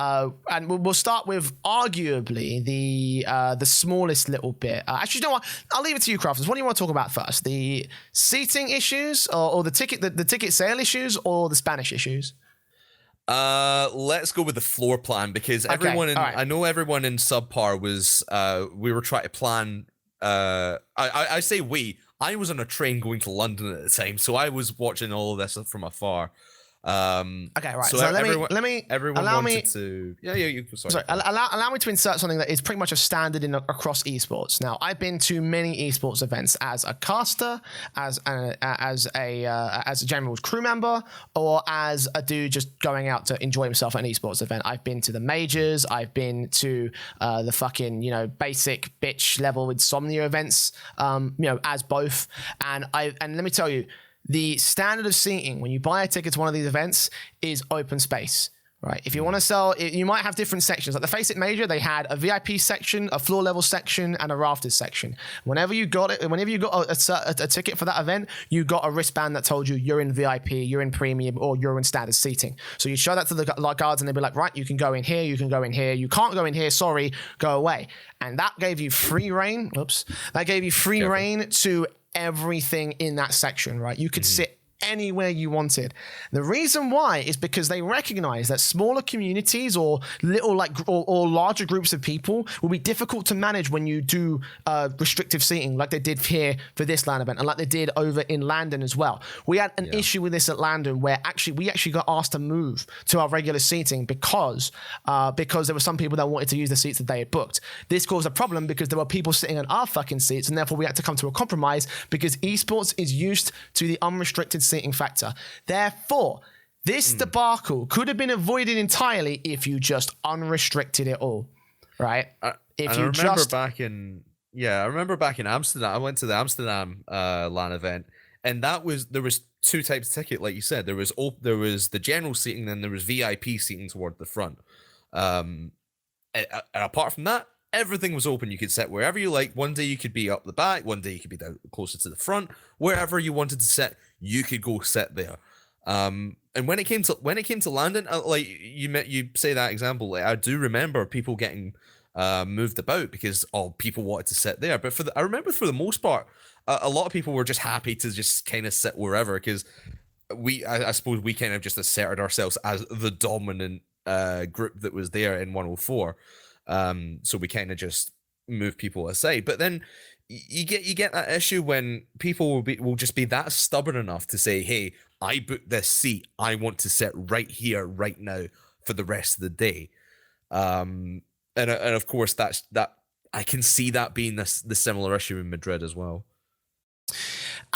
A: we'll start with arguably the smallest little bit. Actually, you know what? I'll leave it to you, Crafters. What do you want to talk about first? The seating issues, or the ticket sale issues, or the Spanish issues?
B: Let's go with the floor plan, because I know everyone in Subpar was we were trying to plan. I say I was on a train going to London at the time, so I was watching all of this from afar.
A: Okay, right.
B: So,
A: So
B: everyone,
A: let me
B: everyone
A: allow
B: wanted
A: me
B: to. Yeah, you. Sorry.
A: Sorry, allow me to insert something that is pretty much a standard across esports. Now, I've been to many esports events as a caster, as a general crew member, or as a dude just going out to enjoy himself at an esports event. I've been to the majors. I've been to the fucking basic bitch level insomnia events. As both, and let me tell you, the standard of seating when you buy a ticket to one of these events is open space. Right. If you want to sell, you might have different sections. Like the Face It Major, they had a VIP section, a floor level section, and a rafters section. Whenever you got a ticket for that event, you got a wristband that told you you're in VIP, you're in premium, or you're in standard seating. So you show that to the guards, and they'd be like, right, you can go in here, you can go in here, you can't go in here, sorry, go away. And that gave you free reign. That gave you free reign to everything in that section. Right. You could sit anywhere you wanted. The reason why is because they recognize that smaller communities or little or larger groups of people will be difficult to manage when you do restrictive seating like they did here for this LAN event and like they did over in London as well. We had an issue with this at London where we actually got asked to move to our regular seating because there were some people that wanted to use the seats that they had booked. This caused a problem because there were people sitting on our fucking seats, and therefore we had to come to a compromise because esports is used to the unrestricted seating factor. Therefore, this debacle could have been avoided entirely if you just unrestricted it all, right? I remember back in
B: Amsterdam. I went to the Amsterdam LAN event, and there was two types of ticket, like you said. There was the general seating, then there was VIP seating toward the front. And apart from that, everything was open. You could sit wherever you like. One day you could be up the back. One day you could be down closer to the front. Wherever you wanted to sit, you could go sit there. And when it came to London, like you say that example, like, I do remember people getting moved about because people wanted to sit there. But I remember for the most part, a lot of people were just happy to just kind of sit wherever because I suppose we kind of just asserted ourselves as the dominant group that was there in 104. So we kind of just move people aside. But then you get that issue when people will just be that stubborn enough to say, hey, I booked this seat, I want to sit right here right now for the rest of the day. And of course that I can see that being the similar issue in Madrid as well.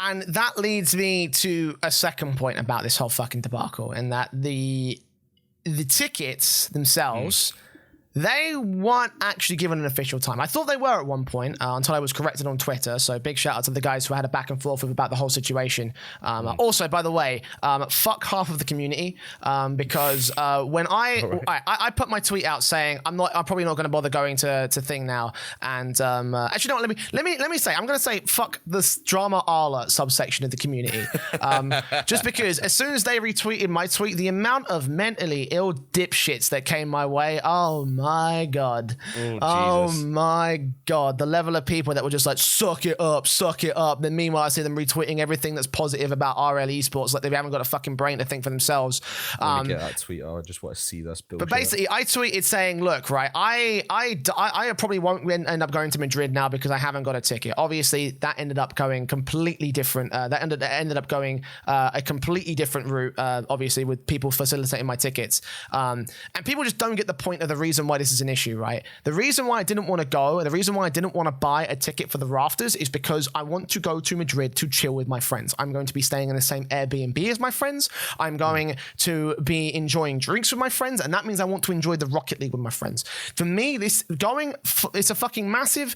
A: And that leads me to a second point about this whole fucking debacle, and that the tickets themselves, they weren't actually given an official time. I thought they were at one point until I was corrected on Twitter. So big shout out to the guys who had a back and forth with about the whole situation. Also, by the way, fuck half of the community because when I put my tweet out saying I'm probably not going to bother going to thing now. And actually, no, let me say I'm going to say fuck this drama Arla subsection of the community. Just because as soon as they retweeted my tweet, the amount of mentally ill dipshits that came my way, oh my god. Oh my god. The level of people that were just like, suck it up. Then meanwhile, I see them retweeting everything that's positive about RL Esports, like they haven't got a fucking brain to think for themselves.
B: Let me get that tweet. I just want to see this bullshit.
A: But basically, I tweeted saying, look, right, I probably won't end up going to Madrid now because I haven't got a ticket. Obviously, that ended up going completely different. That ended up going a completely different route, obviously, with people facilitating my tickets. And people just don't get the point of the reason why this is an issue, right? The reason why I didn't want to go, the reason why I didn't want to buy a ticket for the rafters is because I want to go to Madrid to chill with my friends. I'm going to be staying in the same Airbnb as my friends. I'm going to be enjoying drinks with my friends, and that means I want to enjoy the Rocket League with my friends. For me, it's a fucking massive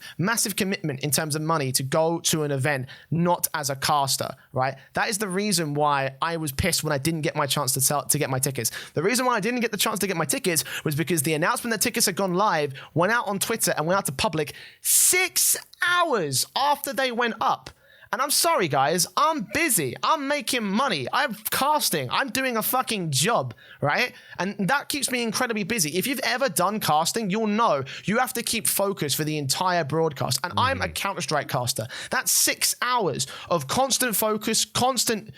A: commitment in terms of money to go to an event, not as a caster, right? That is the reason why I was pissed when I didn't get my chance to get my tickets. The reason why I didn't get the chance to get my tickets was because the announcement that tickets had gone live went out on Twitter and went out to public 6 hours after they went up. And I'm sorry, guys, I'm busy. I'm making money. I'm casting. I'm doing a fucking job, right? And that keeps me incredibly busy. If you've ever done casting, you'll know you have to keep focus for the entire broadcast. And I'm a Counter-Strike caster. That's 6 hours of constant focus, constant,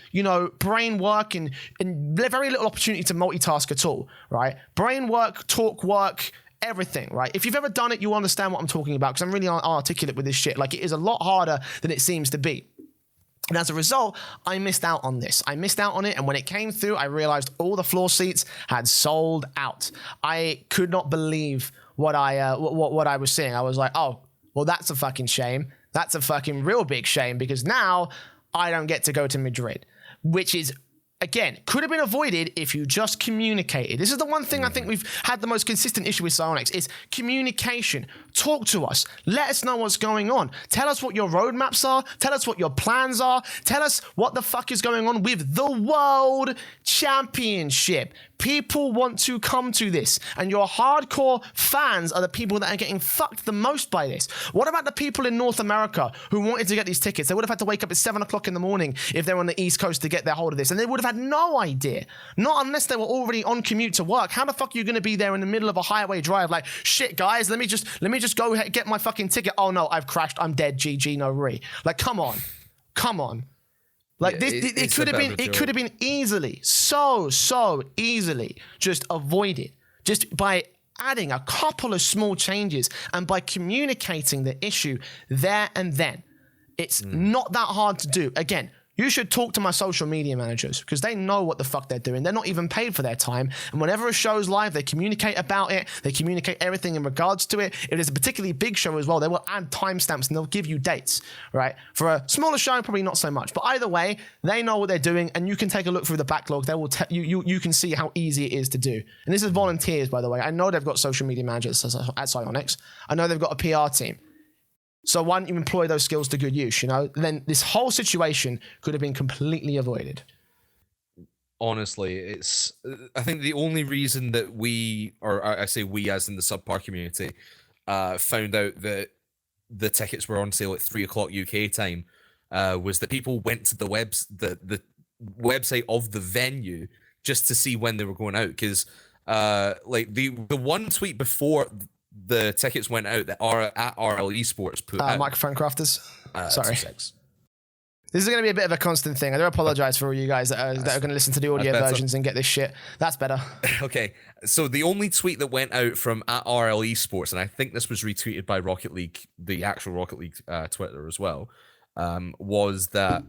A: brain work, and very little opportunity to multitask at all, right? Brain work, talk work, everything, right? If you've ever done it, you'll understand what I'm talking about because I'm really articulate with this shit. Like, it is a lot harder than it seems to be. And as a result, I missed out on this. I missed out on it, and when it came through, I realized all the floor seats had sold out. I could not believe what I was seeing. I was like, oh, well, that's a fucking shame. That's a fucking real big shame, because now I don't get to go to Madrid, which is, again, could have been avoided if you just communicated. This is the one thing I think we've had the most consistent issue with Psyonix is communication. Talk to us. Let us know what's going on. Tell us what your roadmaps are. Tell us what your plans are. Tell us what the fuck is going on with the World Championship. People want to come to this, and your hardcore fans are the people that are getting fucked the most by this. What about the people in North America who wanted to get these tickets? They would have had to wake up at 7 o'clock in the morning if they're on the East Coast to get their hold of this, and they would have had no idea. Not unless they were already on commute to work. How the fuck are you going to be there in the middle of a highway drive like, shit, guys, let me just go ahead, get my fucking ticket. Oh no, I've crashed. I'm dead. GG, no re. Like, come on. Like, yeah, it could have been easily, so easily just avoided just by adding a couple of small changes and by communicating the issue there and then. It's not that hard to do. Again, you should talk to my social media managers because they know what the fuck they're doing. They're not even paid for their time. And whenever a show's live, they communicate about it. They communicate everything in regards to it. If it's a particularly big show as well, they will add timestamps and they'll give you dates, right? For a smaller show, probably not so much. But either way, they know what they're doing, and you can take a look through the backlog. They will you can see how easy it is to do. And this is volunteers, by the way. I know they've got social media managers at Psyonix. I know they've got a PR team. So why don't you employ those skills to good use, you know? Then this whole situation could have been completely avoided.
B: Honestly, I think the only reason that we, or I say we as in the subpar community, found out that the tickets were on sale at 3 o'clock UK time was that people went to the website of the venue just to see when they were going out. Because like the one tweet before the tickets went out that at RL Esports put out.
A: Microphone crafters. Sorry. This is going to be a bit of a constant thing. I do apologize for all you guys that are going to listen to the audio versions and get this shit. That's better.
B: Okay. So the only tweet that went out from at RL Esports, and I think this was retweeted by Rocket League, the actual Rocket League Twitter as well, was that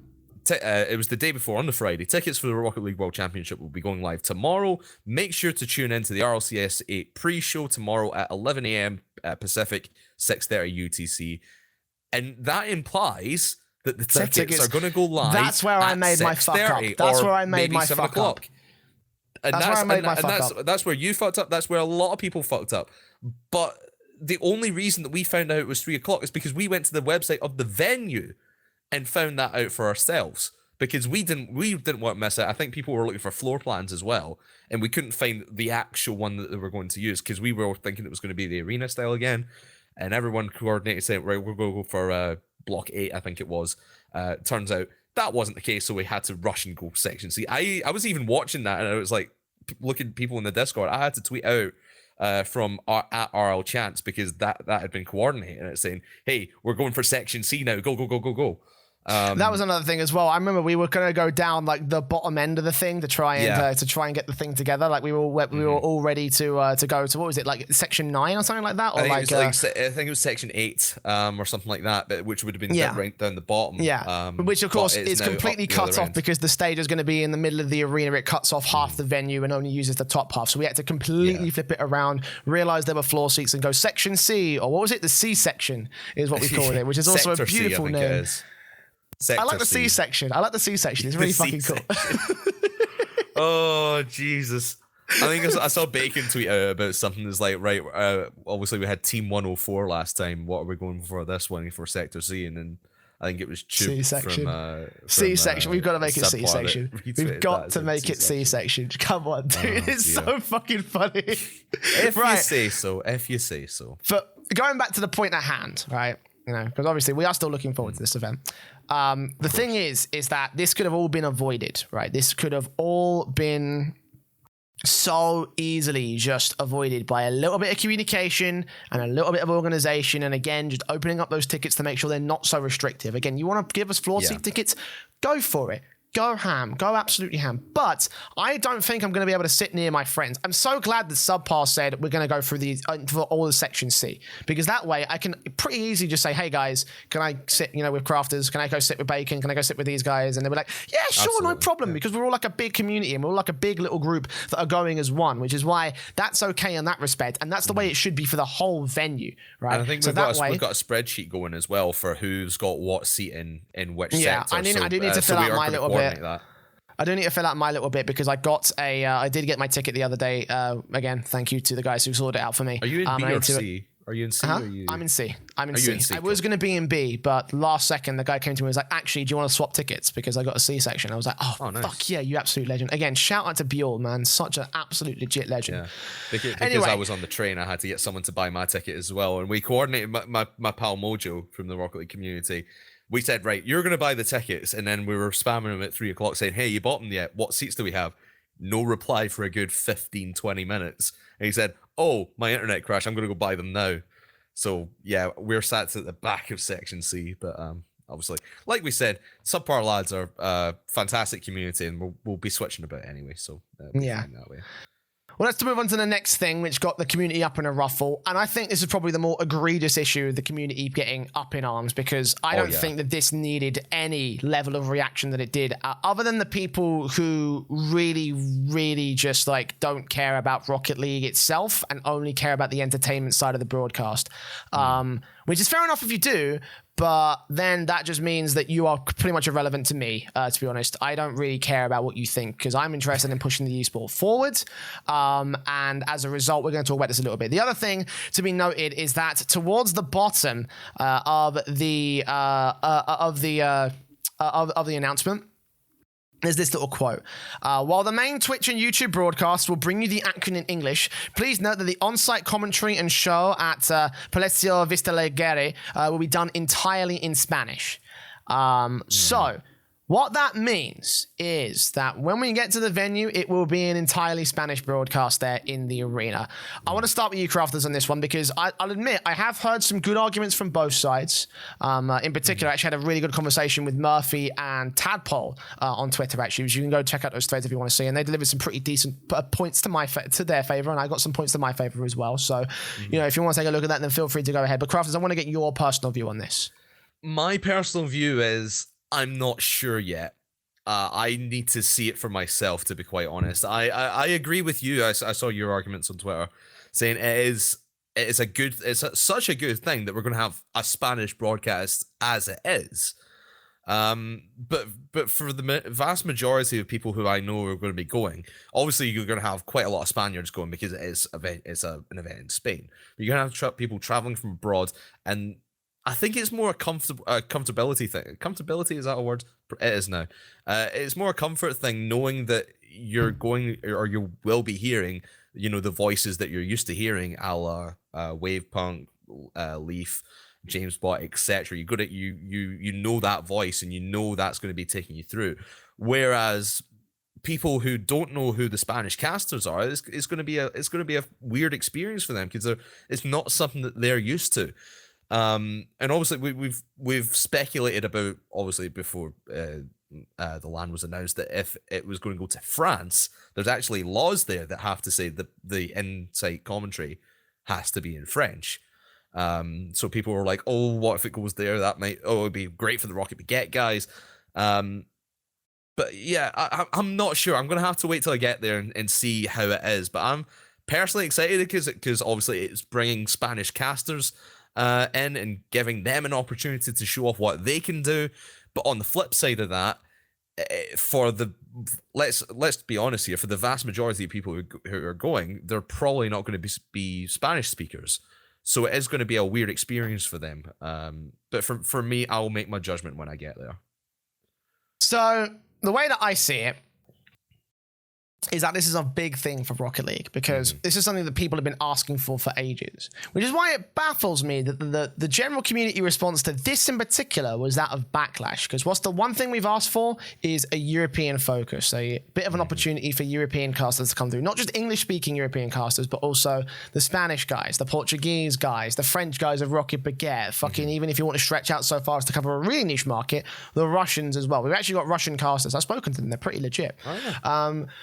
B: it was the day before on the Friday. Tickets for the Rocket League World Championship will be going live tomorrow. Make sure to tune into the RLCS 8 pre-show tomorrow at 11 a.m. Pacific, 6:30 UTC. And that implies that the tickets are going to go live.
A: That's where I made my fuck up. That's where I made my fuck up.
B: And that's where you fucked up. That's where a lot of people fucked up. But the only reason that we found out it was 3 o'clock is because we went to the website of the venue and found that out for ourselves, because we didn't want to miss it. I think people were looking for floor plans as well, and we couldn't find the actual one that they were going to use because we were thinking it was going to be the arena style again, and everyone coordinated saying, right, we're going to go for block 8, I think it was. Turns out that wasn't the case, so we had to rush and go section C. I was even watching that, and I was like, looking at people in the Discord, I had to tweet out from at RL Chance because that had been coordinated, and it's saying, hey, we're going for section C now, go.
A: That was another thing as well. I remember we were going to go down like the bottom end of the thing to try and get the thing together. Like we were all ready to go to, what was it, like section 9 or something like that, or I
B: think it was section 8 or something like that, but which would have been right down the bottom.
A: Yeah, which of course is completely cut off because the stage is going to be in the middle of the arena. It cuts off half the venue and only uses the top half. So we had to completely flip it around, realize there were floor seats, and go section C, or what was it? The C section is what we called it, which is also a beautiful name. I like the C section. It's really fucking cool.
B: Oh, Jesus. I think I saw Bacon tweet out about something that's like, right, obviously we had Team 104 last time. What are we going for this one for Sector C? And then I think it was
A: C section. C section. We've got to make it C section. We've got to make it C section. Come on, dude. It's so fucking funny.
B: If you say so.
A: But going back to the point at hand, right? You know, because obviously we are still looking forward to this event. The thing is that this could have all been avoided, right? This could have all been so easily just avoided by a little bit of communication and a little bit of organization, and again, just opening up those tickets to make sure they're not so restrictive. Again, you want to give us floor seat tickets? Go for it. go ham, go absolutely ham. But I don't think I'm going to be able to sit near my friends. I'm so glad that Subpar said we're going to go through for all the section C, because that way I can pretty easily just say, hey guys, can I sit, with Crafters? Can I go sit with Bacon? Can I go sit with these guys? And they'll be like, yeah, sure,
B: Absolutely.
A: no problem, because we're all like a big community and we're all like a big little group that are going as one, which is why that's okay in that respect, and that's the way it should be for the whole venue, right?
B: And I think
A: so
B: we've got a spreadsheet going as well for who's got what seat in which sector.
A: I do need to fill out my little bit.
B: That.
A: I do need to fill out my little bit because I got I did get my ticket the other day. Again, thank you to the guys who sorted it out for me.
B: Are you in B or C? Are you in C? Or you...
A: I'm in C. I'm in
B: Are
A: C.
B: you in C?
A: I was going to be in B, but last second the guy came to me and was like, actually, do you want to swap tickets? Because I got a C section. I was like, oh nice. Fuck yeah, you absolute legend. Again, shout out to Bjorn, man. Such an absolute legit legend.
B: Yeah. Because
A: anyway,
B: I was on the train, I had to get someone to buy my ticket as well. And we coordinated my pal Mojo from the Rocket League community. We said, right, you're going to buy the tickets. And then we were spamming him at 3 o'clock saying, hey, you bought them yet? What seats do we have? No reply for a good 15, 20 minutes. And he said, oh, my internet crashed. I'm going to go buy them now. So, yeah, we're sat at the back of Section C. But obviously, like we said, Subpar lads are a fantastic community. And we'll be switching about anyway. So,
A: yeah,
B: that way.
A: Well, let's move on to the next thing, which got the community up in a ruffle. And I think this is probably the more egregious issue, the community getting up in arms, because I don't think that this needed any level of reaction that it did, other than the people who really, really just like don't care about Rocket League itself and only care about the entertainment side of the broadcast, which is fair enough if you do. But then that just means that you are pretty much irrelevant to me, to be honest. I don't really care about what you think because I'm interested in pushing the esport forward. And as a result, we're going to talk about this a little bit. The other thing to be noted is that towards the bottom of the announcement, there's this little quote. While the main Twitch and YouTube broadcast will bring you the action in English, please note that the on-site commentary and show at Palacio Vista Alegre will be done entirely in Spanish. So what that means is that when we get to the venue, it will be an entirely Spanish broadcast there in the arena. I want to start with you, Crafters, on this one, because I'll admit I have heard some good arguments from both sides. In particular, I actually had a really good conversation with Murphy and Tadpole on Twitter, actually, which you can go check out those threads if you want to see. And they delivered some pretty decent points to their favor, and I got some points to my favor as well. So, if you want to take a look at that, then feel free to go ahead. But Crafters, I want to get your personal view on this.
B: My personal view is I'm not sure yet. I need to see it for myself, to be quite honest. I agree with you. I saw your arguments on Twitter saying it's such a good thing that we're going to have a Spanish broadcast as it is. But for the vast majority of people who I know are going to be going, obviously you're going to have quite a lot of Spaniards going because it's an event in Spain. But you're going to have people traveling from abroad, and I think it's more a comfortability thing. Comfortability, is that a word? It is now. It's more a comfort thing, knowing that you're going, or you will be hearing, the voices that you're used to hearing, a la Wavepunk, Leaf, James Bott, etc. You know that voice, and you know that's going to be taking you through. Whereas people who don't know who the Spanish casters are, it's going to be a weird experience for them because it's not something that they're used to. And obviously we've speculated about, obviously before the LAN was announced, that if it was going to go to France, there's actually laws there that have to say that the in-site commentary has to be in French. So people were like, oh, what if it goes there? It'd be great for the Rocket Baguette guys. But yeah, I'm not sure. I'm going to have to wait till I get there and see how it is. But I'm personally excited because obviously it's bringing Spanish casters in and giving them an opportunity to show off what they can do. But on the flip side of that, let's be honest here, for the vast majority of people who are going, they're probably not going to be Spanish speakers. So it is going to be a weird experience for them. But for me, I'll make my judgment when I get there.
A: So the way that I see it, is that this is a big thing for Rocket League, because this is something that people have been asking for ages, which is why it baffles me that the general community response to this in particular was that of backlash. Because what's the one thing we've asked for is a European focus, a bit of an opportunity for European casters to come through, not just English-speaking European casters, but also the Spanish guys, the Portuguese guys, the French guys of Rocket Baguette, fucking even if you want to stretch out so far as to cover a really niche market, the Russians as well. We've actually got Russian casters. I've spoken to them. They're pretty legit.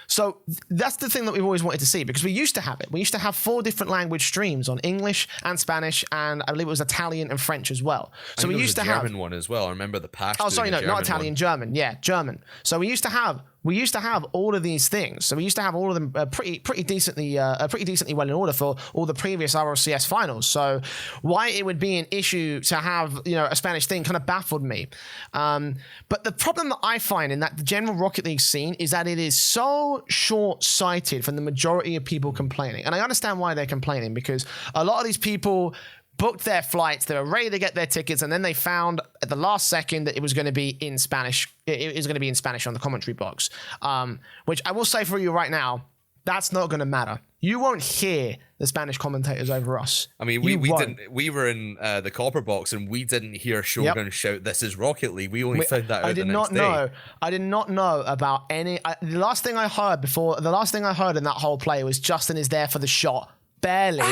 A: So that's the thing that we've always wanted to see, because we used to have it. We used to have 4 different language streams on English and Spanish, and I believe it was Italian and French as well. So we used to have
B: German one as well. I remember the past.
A: Oh, sorry, no, not Italian, German. Yeah, German. So we used to have all of these things. So we used to have all of them pretty decently well in order for all the previous RLCS finals. So why it would be an issue to have a Spanish thing kind of baffled me. But the problem that I find in that the general Rocket League scene is that it is so short-sighted from the majority of people complaining. And I understand why they're complaining, because a lot of these people booked their flights, they were ready to get their tickets, and then they found at the last second that it was going to be in Spanish. It was going to be in Spanish on the commentary box, which I will say for you right now, that's not going to matter. You won't hear the Spanish commentators over us.
B: I mean, we didn't. We were in the copper box, and we didn't hear Shogun shout, "This is Rocket League." We only found that out the next day.
A: I did not know about any. The last thing I heard in that whole play was Justin is there for the shot, barely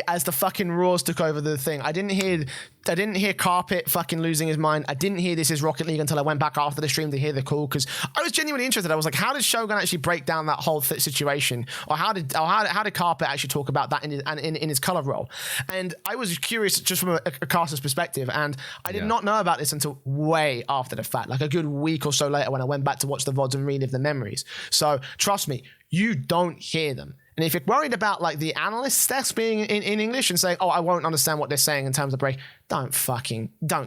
A: as the fucking roars took over the thing. I didn't hear Carpet fucking losing his mind. I didn't hear This Is Rocket League until I went back after the stream to hear the call, because I was genuinely interested. I was like, how did Shogun actually break down that whole situation, or how did Carpet actually talk about that in his color role? And I was curious just from a caster's perspective, and I did not know about this until way after the fact, like a good week or so later when I went back to watch the VODs and relive the memories. So trust me, you don't hear them. And if you're worried about like the analysts desk being in English and saying, oh, I won't understand what they're saying in terms of break, don't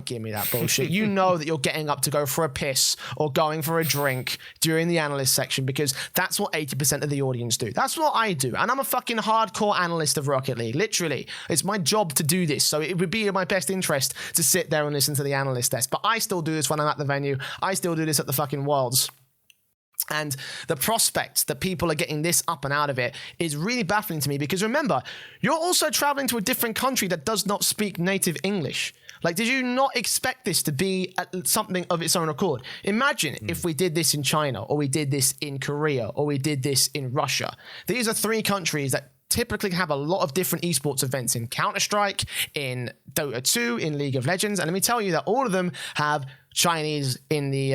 A: give me that bullshit. You know that you're getting up to go for a piss or going for a drink during the analyst section, because that's what 80% of the audience do. That's what I do. And I'm a fucking hardcore analyst of Rocket League. Literally, it's my job to do this. So it would be in my best interest to sit there and listen to the analyst desk. But I still do this when I'm at the venue. I still do this at the fucking Worlds. And the prospect that people are getting this up and out of it is really baffling to me, because remember, you're also traveling to a different country that does not speak native English. Like, did you not expect this to be something of its own accord? Imagine if we did this in China, or we did this in Korea, or we did this in Russia. These are 3 countries that typically have a lot of different esports events in Counter-Strike, in Dota 2, in League of Legends. And let me tell you that all of them have Chinese in the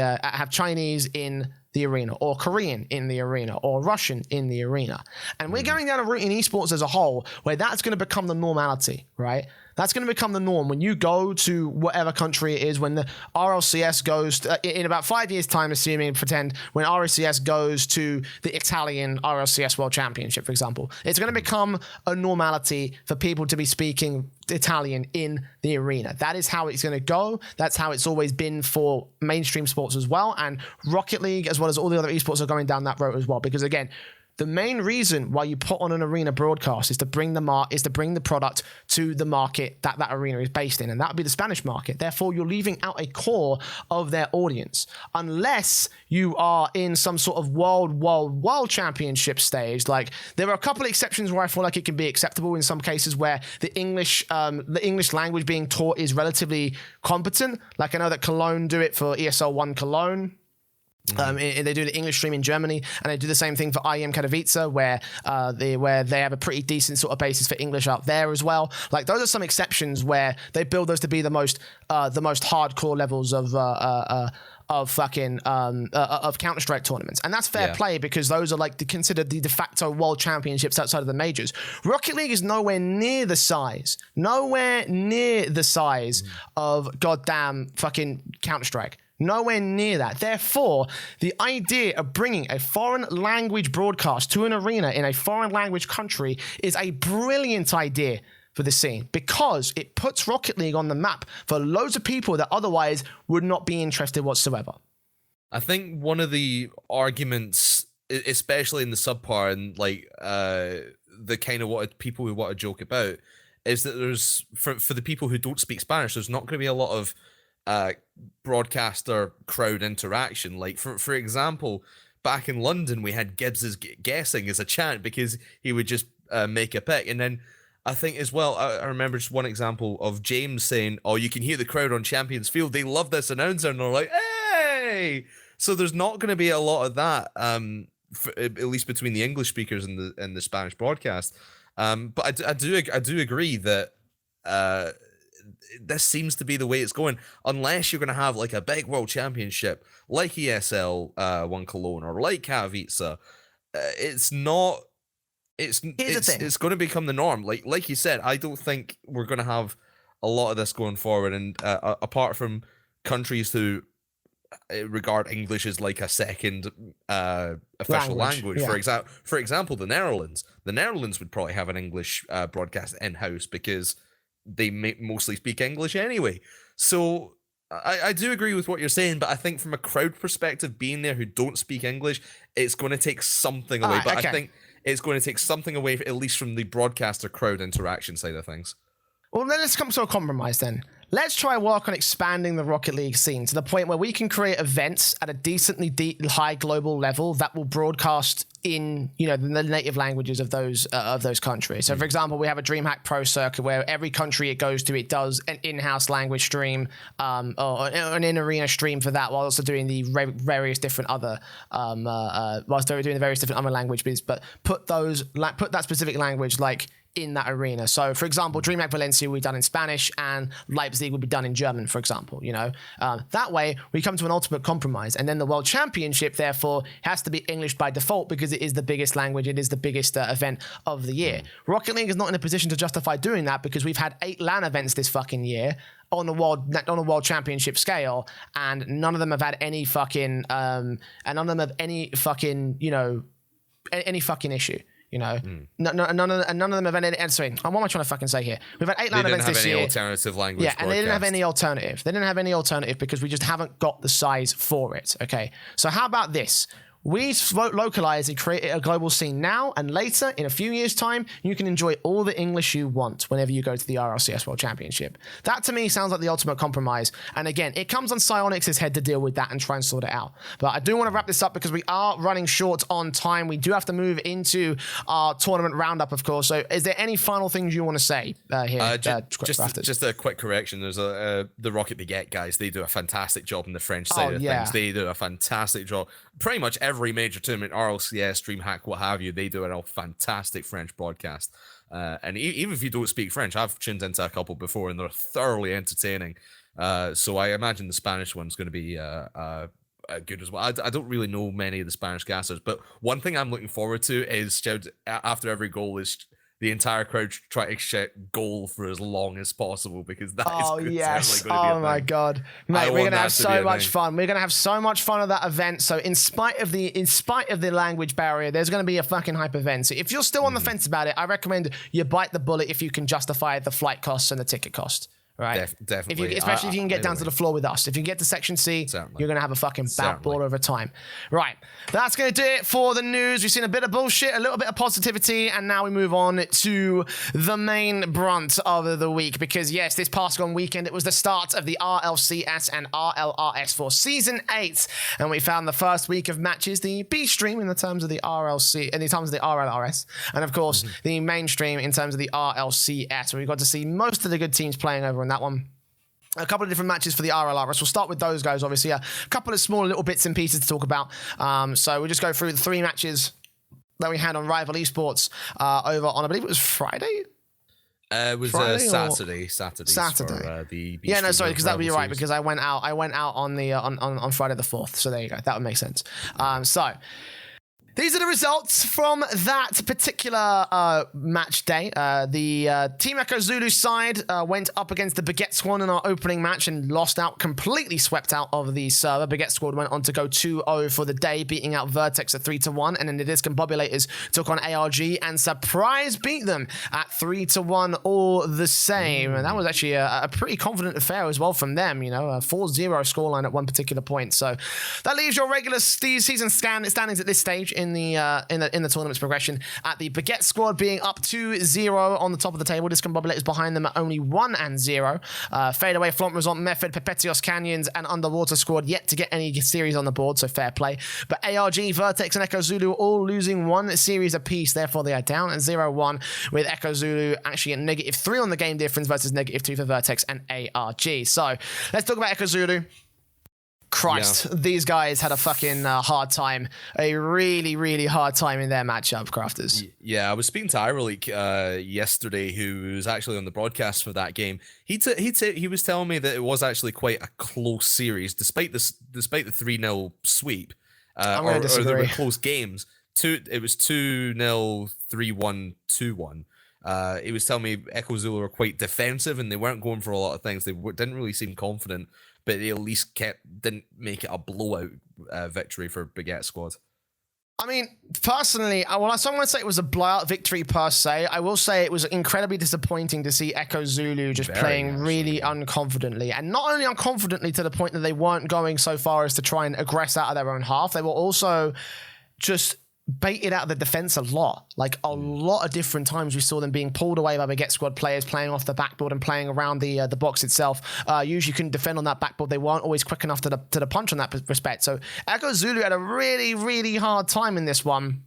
A: arena, or Korean in the arena, or Russian in the arena. And we're going down a route in esports as a whole where that's going to become the normality, right? That's going to become the norm when you go to whatever country it is, when the RLCS goes in about 5 years' time, pretend when RLCS goes to the Italian RLCS World Championship, for example. It's going to become a normality for people to be speaking Italian in the arena. That is how it's going to go. That's how it's always been for mainstream sports as well. And Rocket League, as well as all the other esports, are going down that road as well. Because again, the main reason why you put on an arena broadcast is to bring the product to the market that arena is based in, and that would be the Spanish market. Therefore, you're leaving out a core of their audience, unless you are in some sort of world championship stage. Like, there are a couple of exceptions where I feel like it can be acceptable in some cases where the English language being taught is relatively competent. Like, I know that Cologne do it for ESL 1 Cologne. They do the English stream in Germany, and they do the same thing for IEM Katowice, where they have a pretty decent sort of basis for English out there as well. Like, those are some exceptions where they build those to be the most hardcore levels of Counter-Strike tournaments. And that's fair play, because those are like considered the de facto world championships outside of the majors. Rocket League is nowhere near the size of goddamn fucking Counter-Strike. Nowhere near that. Therefore, the idea of bringing a foreign language broadcast to an arena in a foreign language country is a brilliant idea for the scene, because it puts Rocket League on the map for loads of people that otherwise would not be interested whatsoever.
B: I think one of the arguments, especially in the subpar and like the kind of what people who want to joke about, is that there's for the people who don't speak Spanish, there's not going to be a lot of broadcaster crowd interaction. Like for example, back in London, we had Gibbs's guessing as a chant because he would just make a pick. And then I think as well, I remember just one example of James saying, "Oh, you can hear the crowd on Champions Field. They love this announcer," and they're like, "Hey!" So there's not going to be a lot of that, at least between the English speakers and the Spanish broadcast. But I do agree that this seems to be the way it's going, unless you're going to have like a big world championship like ESL One Cologne or like Katowice. It's not. It's going to become the norm. Like you said, I don't think we're going to have a lot of this going forward. And apart from countries who regard English as like a second official language, yeah. For example, the Netherlands. The Netherlands would probably have an English broadcast in-house because they mostly speak English anyway. So I do agree with what you're saying, but I think from a crowd perspective, being there who don't speak English, it's going to take something away. I think it's going to take something away, at least from the broadcaster crowd interaction side of things.
A: Well, then let's come to a compromise then. Let's try work on expanding the Rocket League scene to the point where we can create events at a decently high global level that will broadcast in, the native languages of those countries. So, for example, we have a DreamHack Pro circuit where every country it goes to, it does an in-house language stream or an in-arena stream for that, while also doing the various different other whilst they're doing the various different other languages, but put that specific language in that arena. So, for example, DreamHack Valencia will be done in Spanish and Leipzig will be done in German, for example, That way, we come to an ultimate compromise. And then the World Championship, therefore, has to be English by default because it is the biggest language, it is the biggest event of the year. Rocket League is not in a position to justify doing that because we've had 8 LAN events this fucking year on a world championship scale, and none of them have had any fucking, any fucking issue. None of them have any. Sorry, what am I trying to fucking say here? We've had 8 LAN events this year.
B: They didn't have any alternative language.
A: Yeah, and they didn't have any alternative. They didn't have any alternative because we just haven't got the size for it. Okay, so how about this? We localize and create a global scene now, and later, in a few years' time, you can enjoy all the English you want whenever you go to the RLCS World Championship. That, to me, sounds like the ultimate compromise. And again, it comes on Psyonix's head to deal with that and try and sort it out. But I do want to wrap this up because we are running short on time. We do have to move into our tournament roundup, of course. So is there any final things you want to say here?
B: Just a quick correction. There's the Rocket Baguette guys. They do a fantastic job in the French side of things. They do a fantastic job. Pretty much every major tournament, RLCS, DreamHack, what have you, they do a fantastic French broadcast. And even if you don't speak French, I've tuned into a couple before and they're thoroughly entertaining. So I imagine the Spanish one's going to be good as well. I don't really know many of the Spanish casters, but one thing I'm looking forward to is after every goal is the entire crowd try to shout goal for as long as possible because that is certainly going to be a
A: my
B: thing.
A: God, mate, we're gonna have so much fun. We're gonna have so much fun at that event. So in spite of the language barrier, there's gonna be a fucking hype event. So if you're still on the fence about it, I recommend you bite the bullet if you can justify the flight costs and the ticket cost. Right,
B: definitely.
A: Especially if you can get down to the floor with us. If you can get to Section C, you're going to have a fucking bout ball over time. Right, that's going to do it for the news. We've seen a bit of bullshit, a little bit of positivity, and now we move on to the main brunt of the week. Because yes, this past weekend, it was the start of the RLCS and RLRS for Season 8. And we found the first week of matches, the B stream in the terms of the RLRS. And of course, the mainstream in terms of the RLCS, where we got to see most of the good teams playing over in that one. A couple of different matches for the RLRS. We'll start with those guys, obviously. A couple of small little bits and pieces to talk about. So we'll just go through the 3 matches that we had on Rival Esports over on, I believe it was Friday?
B: It was Saturday. For, the
A: because that would be right, because I went out on the on Friday the 4th. So there you go. That would make sense. These are the results from that particular match day. The Team Echo Zulu side went up against the Baguette Squad in our opening match and lost out, completely swept out of the server. Baguette Squad went on to go 2-0 for the day, beating out Vertex at 3-1. And then the Discombobulators took on ARG and surprise beat them at 3-1 all the same. And that was actually a pretty confident affair as well from them, a 4-0 scoreline at one particular point. So that leaves your regular season standings at this stage in the tournament's progression at the Baguette squad being up 2-0 on the top of the table. Discombobulated behind them at only 1-0. Fadeaway, Flaunt Resort, Method, Perpetuous Canyons, and Underwater squad yet to get any series on the board, so fair play. But ARG, Vertex, and Echo Zulu all losing one series apiece. Therefore, they are down at 0-1, with Echo Zulu actually at -3 on the game difference versus -2 for Vertex and ARG. So let's talk about Echo Zulu. Christ, these guys had a fucking hard time. A really, really hard time in their matchup, Crafters.
B: Yeah, I was speaking to RLCS yesterday, who was actually on the broadcast for that game. He was telling me that it was actually quite a close series, despite the 3-0 sweep. Or there were close games. It was 2-0, 3-1, 2-1. He was telling me Echo Zulu were quite defensive and they weren't going for a lot of things. They didn't really seem confident, but they at least didn't make it a blowout victory for Baguette squad.
A: I mean, personally, well, someone would say it was a blowout victory per se. I will say it was incredibly disappointing to see Echo Zulu just playing really unconfidently. And not only unconfidently to the point that they weren't going so far as to try and aggress out of their own half, they were also just baited out of the defense a lot. Like a lot of different times we saw them being pulled away by Baguette squad players, playing off the backboard and playing around the box itself. Usually couldn't defend on that backboard. They weren't always quick enough to the punch on that respect. So Echo Zulu had a really, really hard time in this one.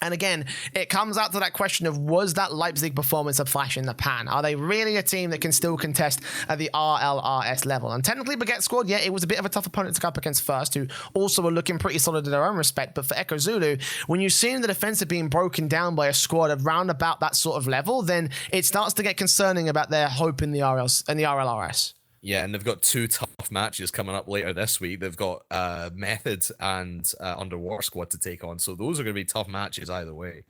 A: And again, it comes out to that question of, was that Leipzig performance a flash in the pan? Are they really a team that can still contest at the RLRS level? And technically, Baguette squad, yeah, it was a bit of a tough opponent to go up against first, who also were looking pretty solid in their own respect. But for Echo Zulu, when you've seen the defense being broken down by a squad around about that sort of level, then it starts to get concerning about their hope in the RLRS.
B: Yeah, and they've got 2 tough matches coming up later this week. They've got Method and Underwater squad to take on, so those are going to be tough matches either way.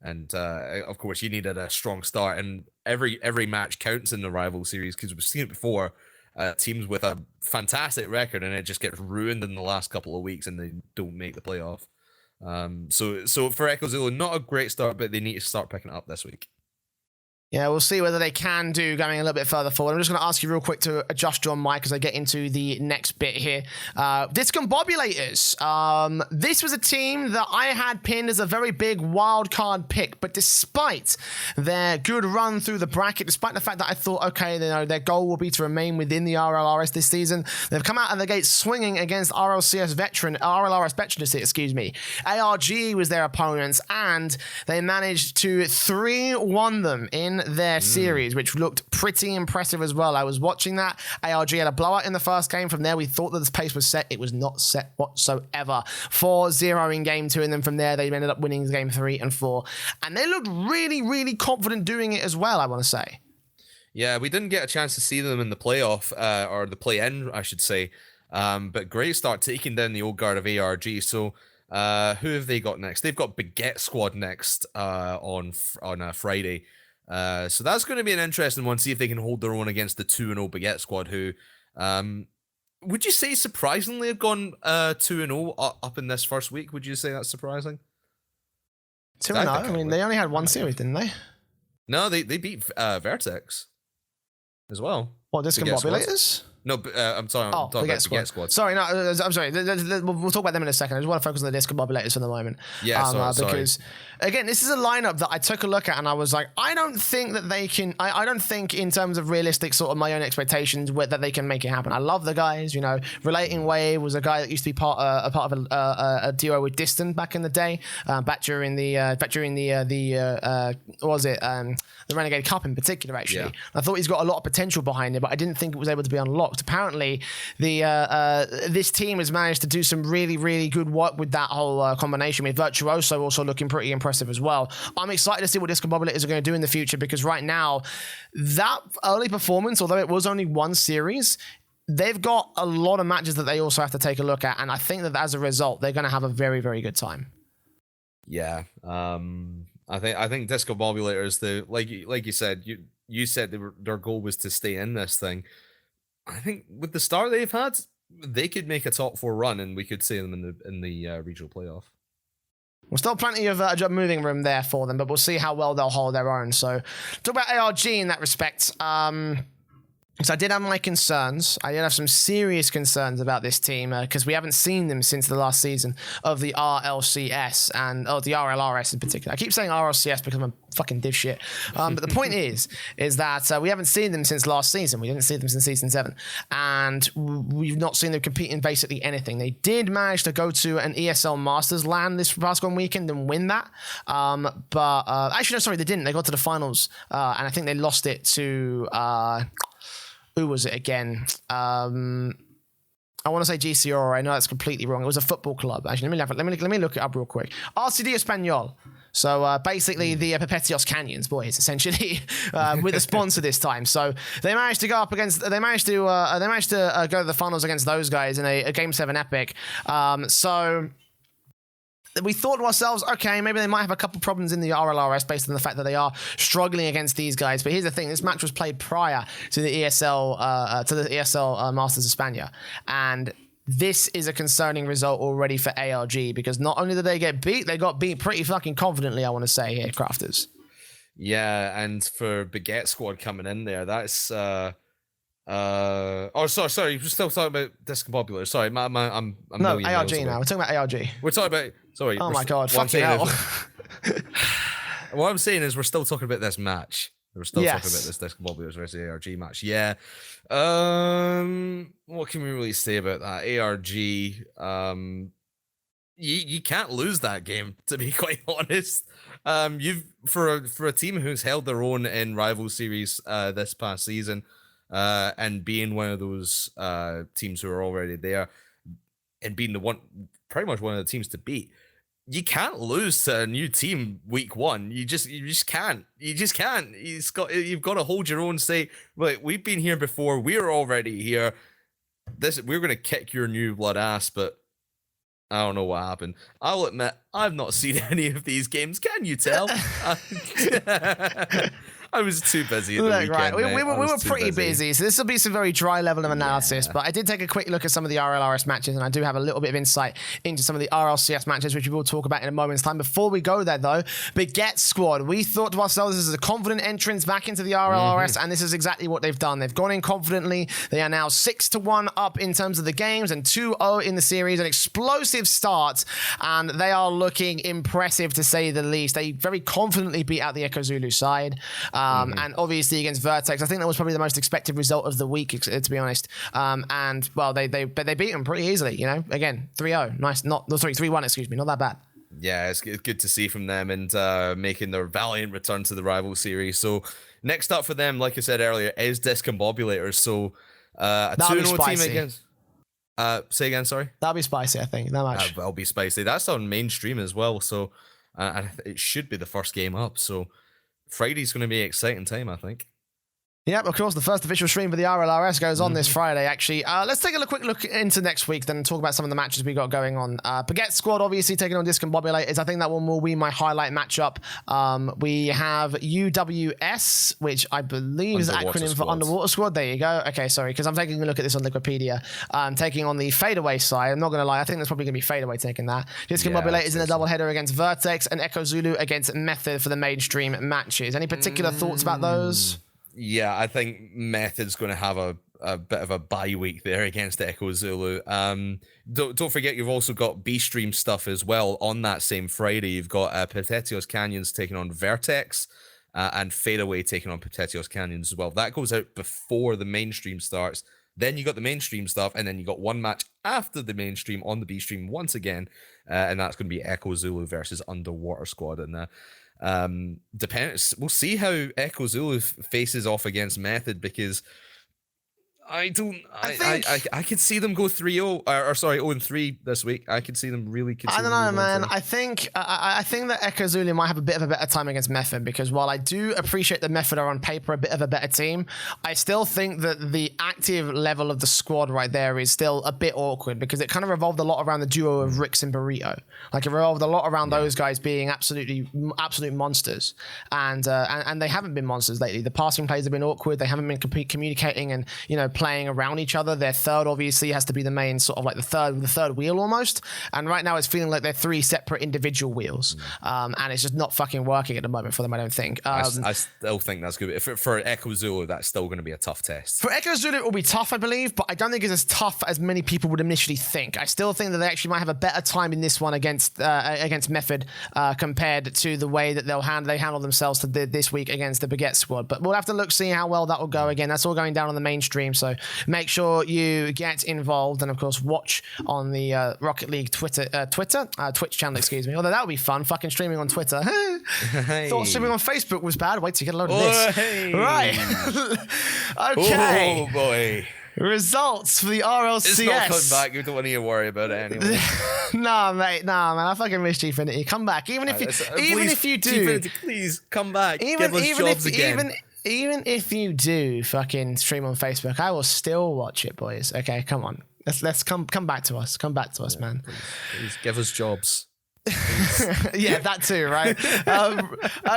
B: And of course, you needed a strong start, and every match counts in the rival series, because we've seen it before. Teams with a fantastic record, and it just gets ruined in the last couple of weeks, and they don't make the playoff. So for Echo Zulu, not a great start, but they need to start picking it up this week.
A: Yeah, we'll see whether they can do going a little bit further forward. I'm just going to ask you real quick to adjust your mic as I get into the next bit here. Discombobulators. This was a team that I had pinned as a very big wild card pick, but despite their good run through the bracket, despite the fact that I thought, okay, their goal will be to remain within the RLRS this season, they've come out of the gate swinging against RLRS veteran, excuse me. ARG was their opponents, and they managed to 3-1 them in their series, which looked pretty impressive as well. I was watching that. ARG had a blowout in the first game. From there, we thought that the pace was set. It was not set whatsoever. 4-0 in game 2, and then from there, they ended up winning game 3 and 4. And they looked really, really confident doing it as well, I want to say.
B: Yeah, we didn't get a chance to see them in the playoff, or the play-in, I should say. But great start taking down the old guard of ARG. So who have they got next? They've got Baguette squad next on Friday. So that's going to be an interesting one. See if they can hold their own against the 2-0 Baguette squad, who would you say surprisingly have gone 2-0 up in this first week? Would you say that's surprising?
A: 2-0. I mean, they only had one series, didn't they?
B: No, they beat Vertex as well.
A: What, Discombobulators?
B: No, I'm sorry. I'm talking about Baguette squad.
A: Sorry, no, I'm sorry. We'll talk about them in a second. I just want to focus on the Discombobulators for the moment.
B: Yeah,
A: because again, this is a lineup that I took a look at and I was like, I don't think that they can. I don't think in terms of realistic sort of my own expectations that they can make it happen. I love the guys. Relating Wave was a guy that used to be part of a duo with Distant back in the day, back during the what was it? The Renegade Cup in particular. Actually, yeah. I thought he's got a lot of potential behind him, but I didn't think it was able to be unlocked. Apparently, this team has managed to do some really, really good work with that whole combination, with Virtuoso also looking pretty impressive as well. I'm excited to see what Discombobulators are going to do in the future, because right now, that early performance, although it was only one series, they've got a lot of matches that they also have to take a look at, and I think that as a result, they're going to have a very, very good time. Yeah.
B: I think Discombobulators, like you said, you said their goal was to stay in this thing. I think with the start they've had, they could make a top 4 run, and we could see them in the regional playoff.
A: Well, still plenty of moving room there for them, but we'll see how well they'll hold their own. So, talk about ARG in that respect. So I did have my concerns. I did have some serious concerns about this team because we haven't seen them since the last season of the RLCS and the RLRS in particular. I keep saying RLCS because I'm a fucking dipshit. But the point is that we haven't seen them since last season. We didn't see them since season 7. And we've not seen them compete in basically anything. They did manage to go to an ESL Masters LAN this past one weekend and win that. But actually, no, sorry, they didn't. They got to the finals. And I think they lost it to... who was it again? I want to say GCR. I know that's completely wrong. It was a football club. Actually, let me look it up real quick. RCD Español. So basically the Perpetuos Canyons boys, essentially, with a sponsor this time. So they managed to go up against. They managed to go to the finals against those guys in a Game 7 epic. So. We thought to ourselves, okay, maybe they might have a couple problems in the RLRS based on the fact that they are struggling against these guys. But here's the thing: this match was played prior to the ESL Masters of España, and this is a concerning result already for ARG because not only did they get beat, they got beat pretty fucking confidently. I want to say here, Crafters.
B: Yeah, and for Baguette Squad coming in there, that's. Sorry. We're still talking about Discombobulars. Sorry, I'm
A: no ARG now. We're talking about ARG.
B: We're talking about. Sorry.
A: Oh my god! Fucking hell.
B: What I'm saying is we're still talking about this match. We're still talking about this Discombobulars versus ARG match. Yeah. What can we really say about that? ARG. You can't lose that game, to be quite honest. You've for a team who's held their own in rival series this past season. And being one of those teams who are already there, and being pretty much one of the teams to beat, you can't lose to a new team week 1. You just can't. You've got to hold your own. Say, right, we've been here before. We're already here. We're gonna kick your new blood ass, but I don't know what happened. I'll admit, I've not seen any of these games. Can you tell? I was too busy at the weekend.
A: Right. We were pretty busy, so this will be some very dry level of analysis, but I did take a quick look at some of the RLRS matches, and I do have a little bit of insight into some of the RLCS matches, which we will talk about in a moment's time. Before we go there, though, Baguette Squad, we thought to ourselves this is a confident entrance back into the RLRS, and this is exactly what they've done. They've gone in confidently. They are now 6-1 up in terms of the games and 2-0 in the series, an explosive start, and they are looking impressive to say the least. They very confidently beat out the Echo Zulu side. And obviously against Vertex, I think that was probably the most expected result of the week, to be honest. And well, they beat them pretty easily. You know, again 3-0, nice. 3-1. Excuse me, not that bad.
B: Yeah, it's good to see from them and making their valiant return to the rival series. So next up for them, like I said earlier, is Discombobulators. So a 2-0 team against. Say again, sorry.
A: That'll be spicy, I think. That much.
B: That'll be spicy. That's on mainstream as well. So it should be the first game up. So. Friday's going to be an exciting time, I think.
A: Yep, of course, the first official stream for the RLRS goes on this Friday, actually. Let's take a quick look into next week, then talk about some of the matches we got going on. Baguette Squad, obviously, taking on Discombobulators. I think that one will be my highlight matchup. We have UWS, which I believe is an acronym for Underwater Squad. There you go. Okay, sorry, because I'm taking a look at this on Wikipedia. Taking on the Fadeaway side. I'm not going to lie, I think there's probably going to be Fadeaway taking that. Discombobulators in a doubleheader against Vertex, and Echo Zulu against Method for the mainstream matches. Any particular thoughts about those?
B: Yeah, I think Method's going to have a bit of a bye week there against Echo Zulu. Don't forget, you've also got B-Stream stuff as well on that same Friday. You've got Perpetuos Canyons taking on Vertex and Fadeaway taking on Perpetuos Canyons as well. That goes out before the mainstream starts. Then you got the mainstream stuff, and then you got one match after the mainstream on the B-Stream once again, and that's going to be Echo Zulu versus Underwater Squad. And depends. We'll see how Echo Zulu faces off against Method, because I could see them go 3-0 or sorry 0-3 this week. I could see them really.
A: I don't know, man. I think that Echo Zulu might have a bit of a better time against Method, because while I do appreciate that Method are on paper a bit of a better team, I still think that the active level of the squad right there is still a bit awkward, because it kind of revolved a lot around the duo of Rix and Burrito. Like, it revolved a lot around those guys being absolute monsters, and they haven't been monsters lately. The passing plays have been awkward. They haven't been communicating and playing around each other. Their third obviously has to be the main sort of like the third wheel almost. And right now it's feeling like they're three separate individual wheels. And it's just not fucking working at the moment for them, I don't think.
B: I still think that's good. For Echo Zulu, that's still going to be a tough test.
A: For Echo Zulu, it will be tough, I believe, but I don't think it's as tough as many people would initially think. I still think that they actually might have a better time in this one against Method compared to the way that they handle themselves this week against the Baguette squad. But we'll have to see how well that will go. Again, that's all going down on the mainstream, so make sure you get involved and, of course, watch on the Rocket League Twitch channel, excuse me. Although that would be fun, fucking streaming on Twitter.
B: Hey.
A: Thought streaming on Facebook was bad. Wait to get a load of this.
B: Hey.
A: Right. Okay.
B: Oh, boy.
A: Results for the RLCS.
B: It's not coming back. You don't want to worry about it anyway.
A: Nah, man. I fucking miss Gfinity. Come back. Even if you do.
B: Gfinity, please come back.
A: Even if you do fucking stream on Facebook, I will still watch it, boys. Okay, come on. Let's come back to us. Come back to us, man.
B: Please give us jobs.
A: Yeah, that too, right?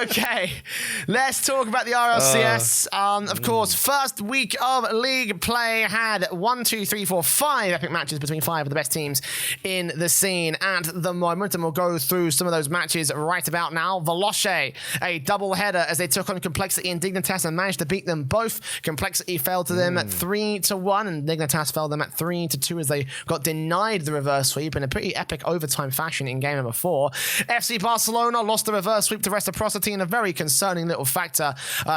A: Okay, let's talk about the RLCS. Of course, first week of league play had 5 epic matches between 5 of the best teams in the scene at the moment, and we'll go through some of those matches right about now. Veloce, a double header as they took on Complexity and Dignitas and managed to beat them both. Complexity fell to them at 3-1, and Dignitas fell them at 3-2 as they got denied the reverse sweep in a pretty epic overtime fashion in game number 4. FC Barcelona lost the reverse sweep to Reciprocity in a very concerning little factor.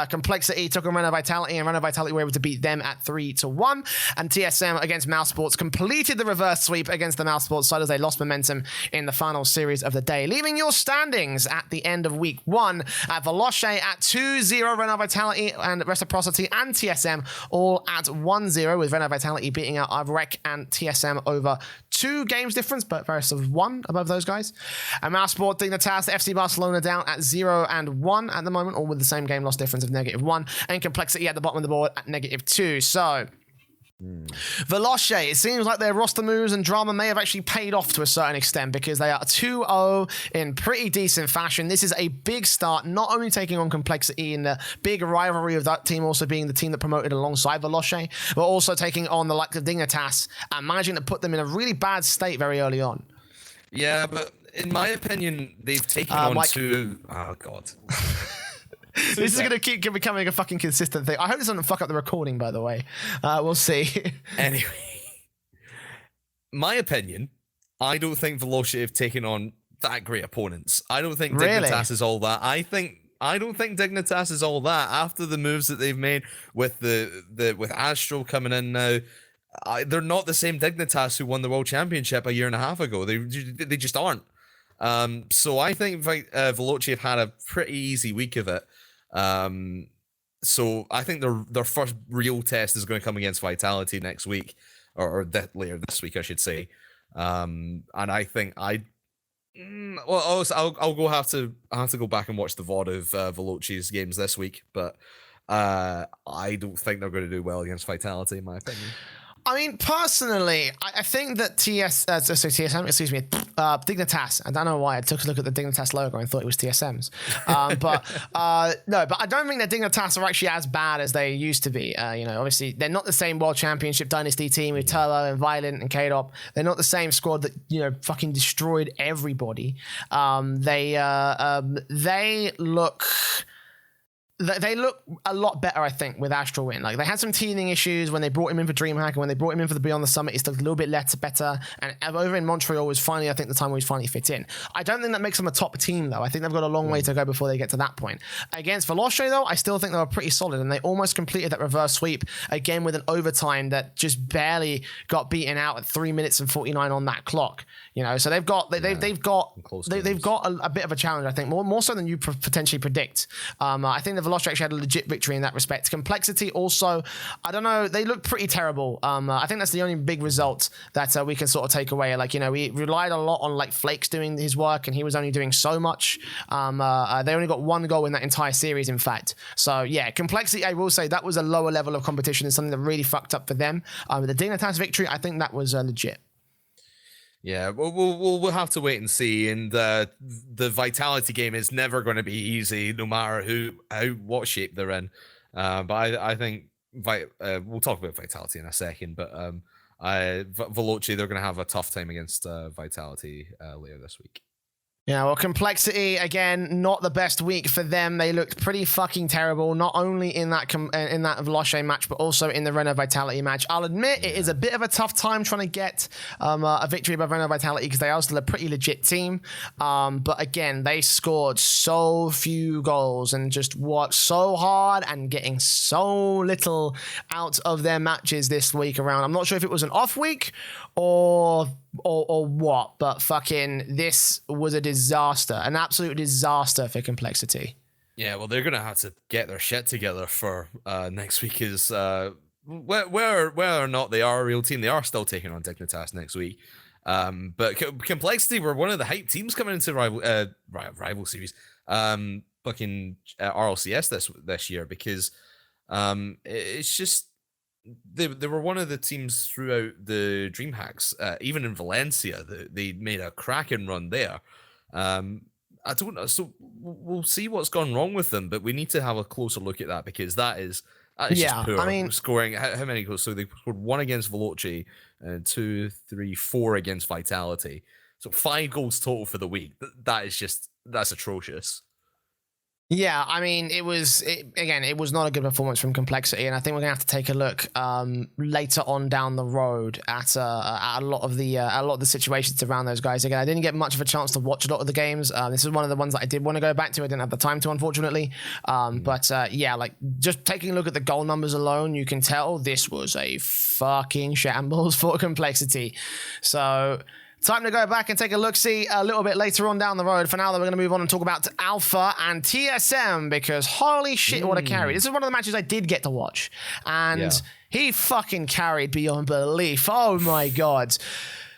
A: Complexity took on Reno Vitality, and Reno Vitality were able to beat them at 3-1. And TSM against Mouse Sports completed the reverse sweep against the Mouse Sports side as they lost momentum in the final series of the day, leaving your standings at the end of week 1 at Veloce at 2-0, Reno Vitality and Reciprocity and TSM all at 1-0, with Reno Vitality beating out Avrec and TSM over 2 games difference, but various of 1 above those guys. And Mouse Sport Dignitas, FC Barcelona down at 0-1 at the moment, all with the same game loss difference of -1, and Complexity at the bottom of the board at -2. So Veloce, it seems like their roster moves and drama may have actually paid off to a certain extent, because they are 2-0 in pretty decent fashion. This is a big start, not only taking on Complexity in the big rivalry of that team also being the team that promoted alongside Veloce, but also taking on the likes of Dignitas and managing to put them in a really bad state very early on.
B: Yeah, but in my opinion, they've taken on
A: Mike.
B: to... Oh, God.
A: This is going to keep becoming a fucking consistent thing. I hope this doesn't fuck up the recording, by the way. We'll see.
B: Anyway, my opinion, I don't think Veloci have taken on that great opponents. I don't think Dignitas is all that. I don't think Dignitas is all that. After the moves that they've made with with Astro coming in now, they're not the same Dignitas who won the World Championship a year and a half ago. They just aren't. So I think Veloci have had a pretty easy week of it. So I think their first real test is going to come against Vitality next week, or later this week, I should say. And I think I'll have to go back and watch the VOD of Veloci's games this week, but I don't think they're going to do well against Vitality, in my opinion.
A: I mean, personally, I think that Dignitas, I don't know why I took a look at the Dignitas logo and thought it was TSM's. But I don't think that Dignitas are actually as bad as they used to be. Obviously, they're not the same World Championship Dynasty team with Turbo and Violent and K-Dop. They're not the same squad that, fucking destroyed everybody. They look a lot better, I think, with Astral Win. Like, they had some teething issues when they brought him in for DreamHack, and when they brought him in for the Beyond the Summit, he's looked a little bit better. And over in Montreal was finally, I think, the time where he's finally fit in. I don't think that makes them a top team, though. I think they've got a long way to go before they get to that point. Against Veloce, though, I still think they were pretty solid, and they almost completed that reverse sweep, again with an overtime that just barely got beaten out at 3 minutes and 49 on that clock. So they've got a bit of a challenge, I think, more so than you potentially predict. I think the Veloci actually had a legit victory in that respect. Complexity also, I don't know, they look pretty terrible. I think that's the only big result that we can sort of take away. We relied a lot on Flakes doing his work, and he was only doing so much. They only got 1 goal in that entire series, in fact. So yeah, Complexity, I will say that was a lower level of competition and something that really fucked up for them. The Dignitas victory, I think that was legit.
B: Yeah, we'll have to wait and see. And the Vitality game is never going to be easy, no matter what shape they're in. But I think we'll talk about Vitality in a second, but Veloce, they're going to have a tough time against Vitality later this week.
A: Yeah, well, Complexity, again, not the best week for them. They looked pretty fucking terrible, not only in that Veloce match, but also in the Renault Vitality match. I'll admit it is a bit of a tough time trying to get a victory above Renault Vitality because they are still a pretty legit team. But again, they scored so few goals and just worked so hard and getting so little out of their matches this week around. I'm not sure if it was an off week or what, but fucking this was a disaster, an absolute disaster for Complexity.
B: Yeah, well, they're gonna have to get their shit together for next week. Is whether or not they are a real team, they are still taking on Dignitas next week. But Complexity were one of the hype teams coming into rival series, fucking RLCS this year because it's just. They were one of the teams throughout the DreamHacks, even in Valencia. They made a cracking run there. I don't know. So we'll see what's gone wrong with them, but we need to have a closer look at that because that is just poor. I mean, scoring how many goals? So they scored 1 against Veloce, 2, 3, 4 against Vitality. So 5 goals total for the week. That's atrocious.
A: Yeah, I mean, it was not a good performance from Complexity, and I think we're gonna have to take a look later on down the road at a lot of the situations around those guys. Again, I didn't get much of a chance to watch a lot of the games. This is one of the ones that I did want to go back to. I didn't have the time to, unfortunately. But yeah, like just taking a look at the goal numbers alone, you can tell this was a fucking shambles for Complexity. So. Time to go back and take a look-see a little bit later on down the road. For now, though, we're going to move on and talk about Alpha and TSM because holy shit, what a carry. This is one of the matches I did get to watch. And he fucking carried beyond belief. Oh, my God.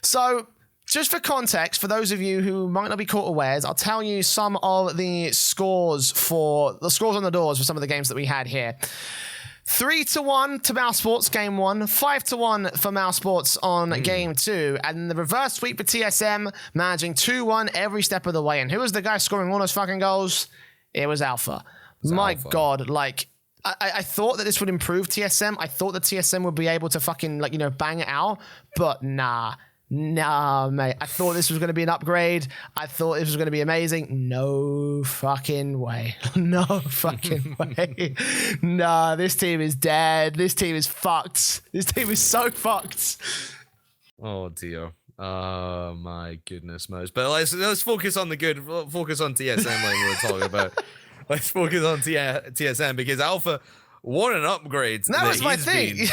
A: So... just for context, for those of you who might not be caught unawares, I'll tell you some of the scores on the doors for some of the games that we had here. 3-1 to Mousesports game 1, 5-1 for Mousesports on game 2, and the reverse sweep for TSM, managing 2-1 every step of the way. And who was the guy scoring all those fucking goals? It was Alpha. My God, like, I thought that this would improve TSM. I thought that TSM would be able to fucking, like, you know, bang it out, but nah. Nah, mate. I thought this was going to be an upgrade. I thought this was going to be amazing. No fucking way. No fucking way. Nah, this team is dead. This team is fucked. This team is so fucked.
B: Oh, dear. Oh, my goodness, Mose. But let's focus on the good. Focus on TSM like we were talking about. Let's focus on TSM because Alpha... what an upgrade.
A: That was my thing.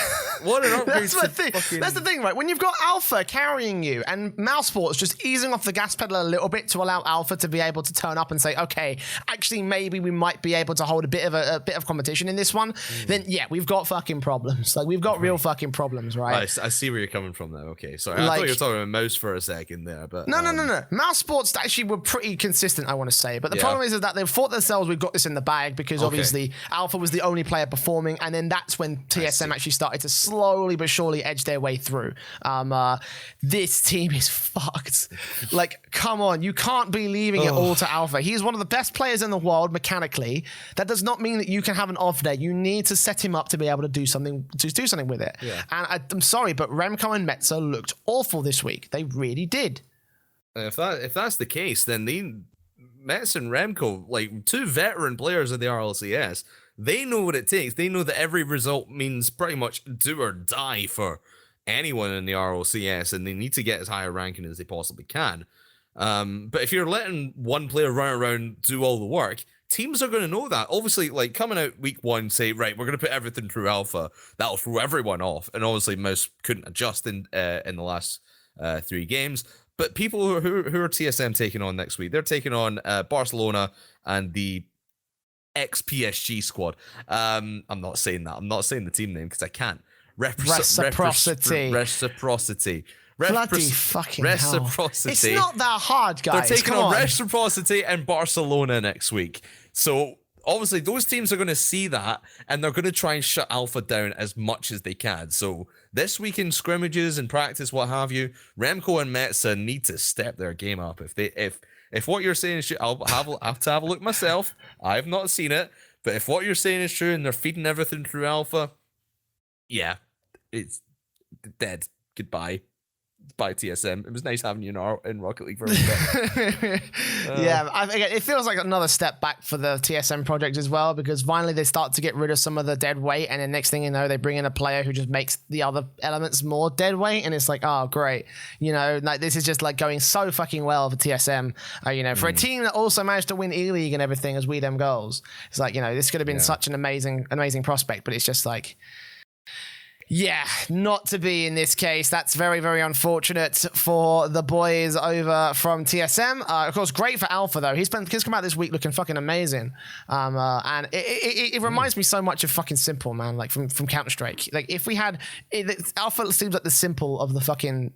B: What an upgrade.
A: That's my thing. That's the thing, right? When you've got Alpha carrying you and Mousesports just easing off the gas pedal a little bit to allow Alpha to be able to turn up and say, okay, actually, maybe we might be able to hold a bit of competition in this one, then yeah, we've got fucking problems. Like, we've got real fucking problems, right?
B: I see where you're coming from there. Okay, sorry. I thought you were talking about Mouse for a second there, but... No.
A: Mousesports actually were pretty consistent, I want to say. But the problem is that they thought themselves, we've got this in the bag because obviously Alpha was the only player performing, and then that's when TSM actually started to slowly but surely edge their way through. This team is fucked. Like, come on, you can't be leaving it all to Alpha. He's one of the best players in the world mechanically. That does not mean that you can have an off day. You need to set him up to be able to do something with it. Yeah. And I'm sorry, but Remco and Metza looked awful this week. They really did.
B: If that's the case, then Metza and Remco, like 2 veteran players of the RLCS, they know what it takes. They know that every result means pretty much do or die for anyone in the RLCS, and they need to get as high a ranking as they possibly can. But if you're letting one player run around do all the work, teams are going to know that. Obviously, like coming out week 1, say, right, we're going to put everything through Alpha. That'll throw everyone off. And obviously, Mouse couldn't adjust in the last 3 games. But people who are TSM taking on next week, they're taking on Barcelona and the ex-PSG squad. I'm not saying that. I'm not saying the team name because I can't.
A: Reciprocity. Bloody fucking
B: Reciprocity.
A: Hell. It's not that hard, guys.
B: They're taking on Reciprocity and Barcelona next week. So obviously those teams are going to see that and they're going to try and shut Alpha down as much as they can. So this week in scrimmages and practice, what have you, Remco and Metza need to step their game up. If what you're saying is true, I'll have to have a look myself. I've not seen it, but if what you're saying is true and they're feeding everything through Alpha, yeah, it's dead. Goodbye. By TSM. It was nice having you in Rocket League for a bit.
A: Yeah, again, it feels like another step back for the TSM project as well, because finally they start to get rid of some of the dead weight, and then next thing you know, they bring in a player who just makes the other elements more dead weight, and it's like, oh, great. You know, like this is just like going so fucking well for TSM. You know, for a team that also managed to win E-League and everything as We Them Goals. It's like, you know, this could have been such an amazing prospect, but it's just like, yeah, not to be in this case. That's very, very unfortunate for the boys over from TSM. Of course, great for Alpha, though. He's come out this week looking fucking amazing. And it reminds me so much of fucking Simple, man, like from Counter-Strike. Like, if we had... Alpha seems like the Simple of the fucking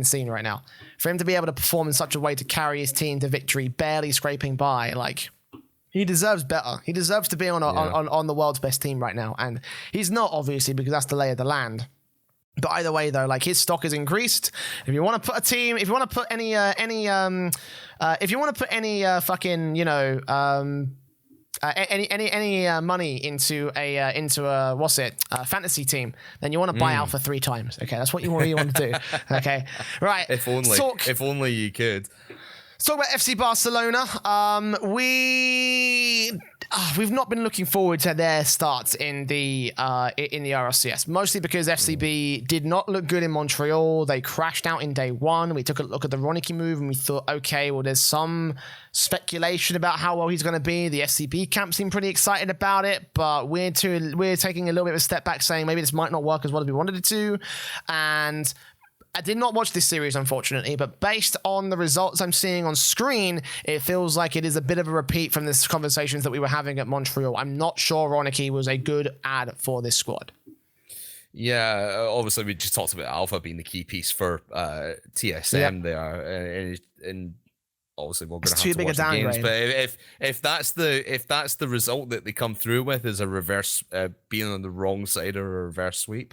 A: scene right now. For him to be able to perform in such a way to carry his team to victory, barely scraping by, like... He deserves better. He deserves to be on the world's best team right now, and he's not, obviously, because that's the lay of the land. But either way, though, like his stock is increased. If you want to put a team, if you want to put any fucking, you know, any money into a what's it, fantasy team, then you want to buy Alpha 3 times. Okay, that's what you really want to do. Okay, right.
B: If only you could.
A: Let's talk about FC Barcelona. We've not been looking forward to their starts in the RLCS, mostly because FCB did not look good in Montreal. They crashed out in day one. We took a look at the Ronicky move and we thought, okay, well, there's some speculation about how well he's going to be. The FCB camp seemed pretty excited about it, but we're taking a little bit of a step back, saying maybe this might not work as well as we wanted it to. And I did not watch this series, unfortunately, but based on the results I'm seeing on screen, it feels like it is a bit of a repeat from the conversations that we were having at Montreal. I'm not sure Ronicky was a good add for this squad.
B: Yeah, obviously we just talked about Alpha being the key piece for TSM there, and obviously we're going to have to watch the games. But if that's the result that they come through with, is a reverse being on the wrong side of a reverse sweep.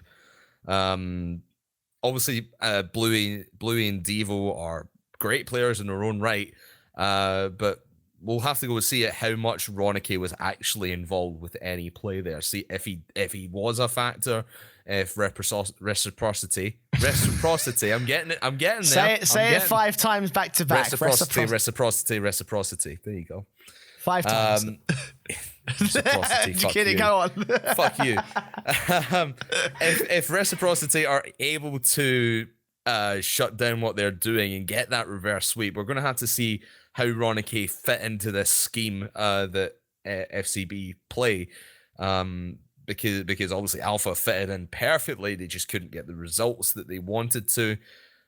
B: Obviously, Bluey and Devo are great players in their own right, but we'll have to go see how much Ronicky was actually involved with any play there. See if he was a factor, if reciprocity. I'm getting there.
A: Say it 5 times back to back.
B: Reciprocity. There you go.
A: 5 times.
B: Reciprocity.
A: Fuck kidding, you. Go on.
B: Fuck you. If Reciprocity are able to shut down what they're doing and get that reverse sweep, we're going to have to see how Ronicky fit into this scheme that FCB play. Because obviously Alpha fitted in perfectly, they just couldn't get the results that they wanted to.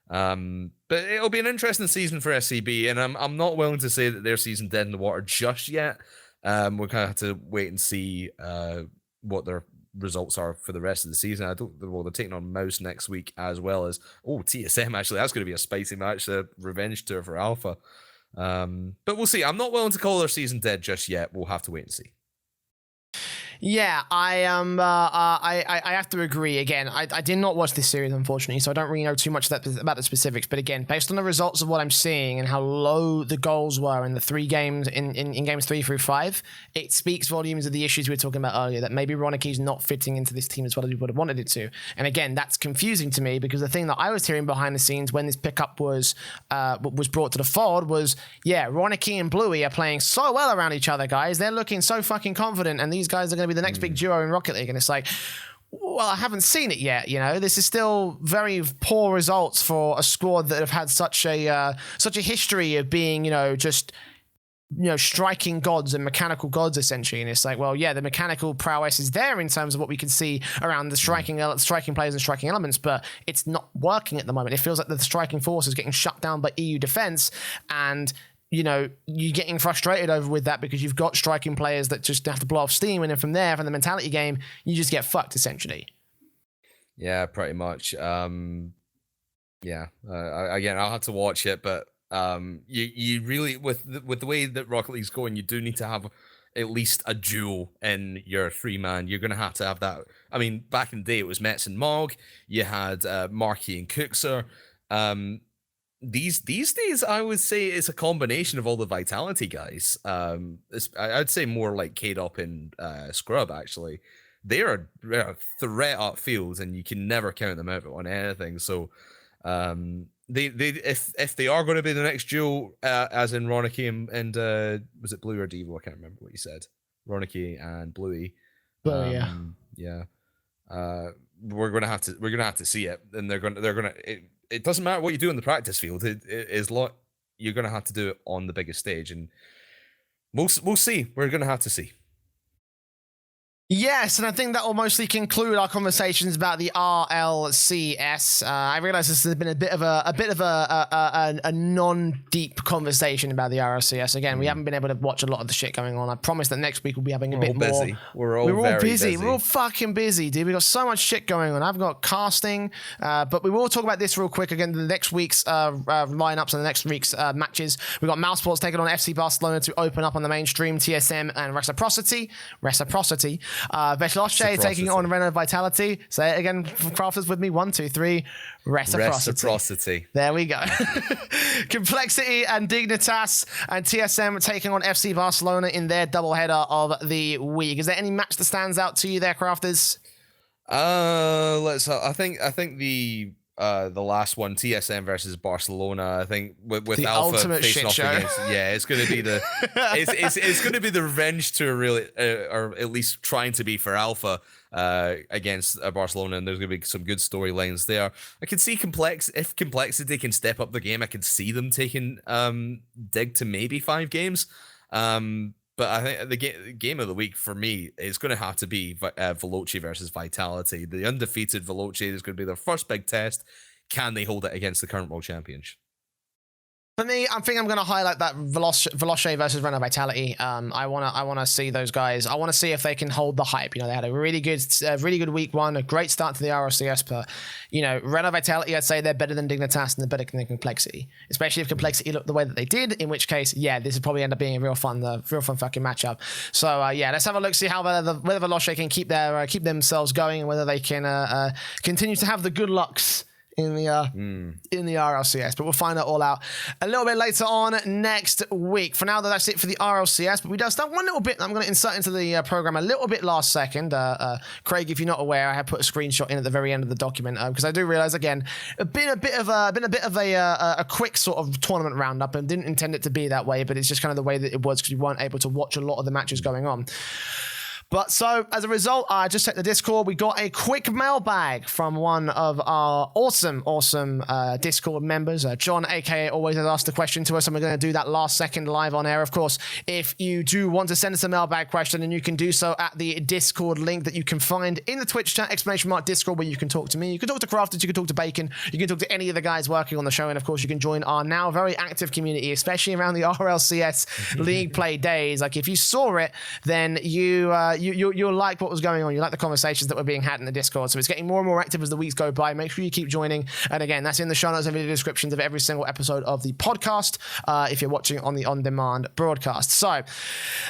B: But it'll be an interesting season for SCB, and I'm not willing to say that their season dead in the water just yet. We're gonna have to wait and see what their results are for the rest of the season. They're taking on Mouse next week, as well as TSM. Actually, that's going to be a spicy match, a revenge tour for Alpha. But we'll see. I'm not willing to call their season dead just yet. We'll have to wait and see.
A: Yeah, I have to agree. Again, I did not watch this series, unfortunately, so I don't really know too much about the specifics. But again, based on the results of what I'm seeing and how low the goals were in the 3 games in games 3 through 5, it speaks volumes of the issues we were talking about earlier, that maybe Ronicky's not fitting into this team as well as we would have wanted it to. And again, that's confusing to me, because the thing that I was hearing behind the scenes when this pickup was brought to the fold was, yeah, Ronicky and Bluey are playing so well around each other, guys. They're looking so fucking confident, and these guys are going to be the next big duo in Rocket League. And it's like, well, I haven't seen it yet. You know, this is still very poor results for a squad that have had such a history of being, just striking gods and mechanical gods, essentially. And it's like, well, yeah, the mechanical prowess is there in terms of what we can see around the striking players and striking elements, but it's not working at the moment. It feels like the striking force is getting shut down by EU defense, and you're getting frustrated over with that because you've got striking players that just have to blow off steam, and then from there, from the mentality game, you just get fucked, essentially.
B: Yeah, pretty much. Again, I'll have to watch it, but you really, with the way that Rocket League's going, you do need to have at least a duo in your 3-man. You're going to have that. I mean, back in the day, it was Mets and Mog. You had Marky and Cookser. These days, I would say it's a combination of all the Vitality guys. I'd say more like K-Dop and Scrub, actually. they're a threat up field, and you can never count them out on anything. So, if they are going to be the next duo, as in Ronicky and was it Blue or Devo? I can't remember what you said. Ronicky and Bluey. Yeah. We're gonna have to see it, and they're gonna. It doesn't matter what you do in the practice field. You're gonna have to do it on the biggest stage, and we'll see. We're gonna have to see.
A: Yes, and I think that will mostly conclude our conversations about the RLCS. I realize this has been a bit of a non-deep conversation about the RLCS. Again, we haven't been able to watch a lot of the shit going on. I promise that next week we'll be having a bit more.
B: We're all busy.
A: We're all fucking busy, dude. We've got so much shit going on. I've got casting, but we will talk about this real quick. Again, the next week's lineups and the next week's matches. We've got Mousesports taking on FC Barcelona to open up on the mainstream, TSM and Reciprocity. Veloce taking on Renault Vitality. Say it again, crafters with me. 1, 2, 3. Reciprocity. There we go. Complexity and Dignitas and TSM taking on FC Barcelona in their doubleheader of the week. Is there any match that stands out to you there, crafters?
B: I think the last one, TSM versus Barcelona. I think with
A: the
B: Alpha
A: facing off
B: against, it's going to be it's going to be the revenge to really, or at least trying to be for Alpha against Barcelona, and there's going to be some good storylines there. I can see if Complexity can step up the game, I can see them taking Dig to maybe 5 games. But I think the game of the week for me is going to have to be Veloce versus Vitality. The undefeated Veloce is going to be their first big test. Can they hold it against the current world champions?
A: For me, I think I'm going to highlight that Veloce versus Renault Vitality. I want to see those guys. I want to see if they can hold the hype. You know, they had a really good week one, a great start to the RLCS. But you know, Renault Vitality, I'd say they're better than Dignitas and they're better than Complexity. Especially if Complexity looked the way that they did. In which case, yeah, this would probably end up being a real fun fucking matchup. So yeah, let's have a look, see how whether Veloce can keep themselves going and whether they can continue to have the good lucks in the RLCS, but we'll find it all out a little bit later on next week. For now, that's it for the RLCS, but we just have one little bit I'm going to insert into the program a little bit last second. Craig, if you're not aware, I have put a screenshot in at the very end of the document because I do realize again, been a bit of a quick sort of tournament roundup, and didn't intend it to be that way, but it's just kind of the way that it was because we weren't able to watch a lot of the matches going on. But so, as a result, I just checked the Discord. We got a quick mailbag from one of our awesome Discord members. John, a.k.a. always has asked the question to us, and we're going to do that last second live on air. Of course, if you do want to send us a mailbag question, then you can do so at the Discord link that you can find in the Twitch chat, !Discord, where you can talk to me. You can talk to Crafters, you can talk to Bacon, you can talk to any of the guys working on the show, and of course, you can join our now very active community, especially around the RLCS League Play days. Like, if you saw it, then you'll like what was going on. You like the conversations that were being had in the Discord. So it's getting more and more active as the weeks go by. Make sure you keep joining. And again, that's in the show notes and video descriptions of every single episode of the podcast if you're watching on the on-demand broadcast. So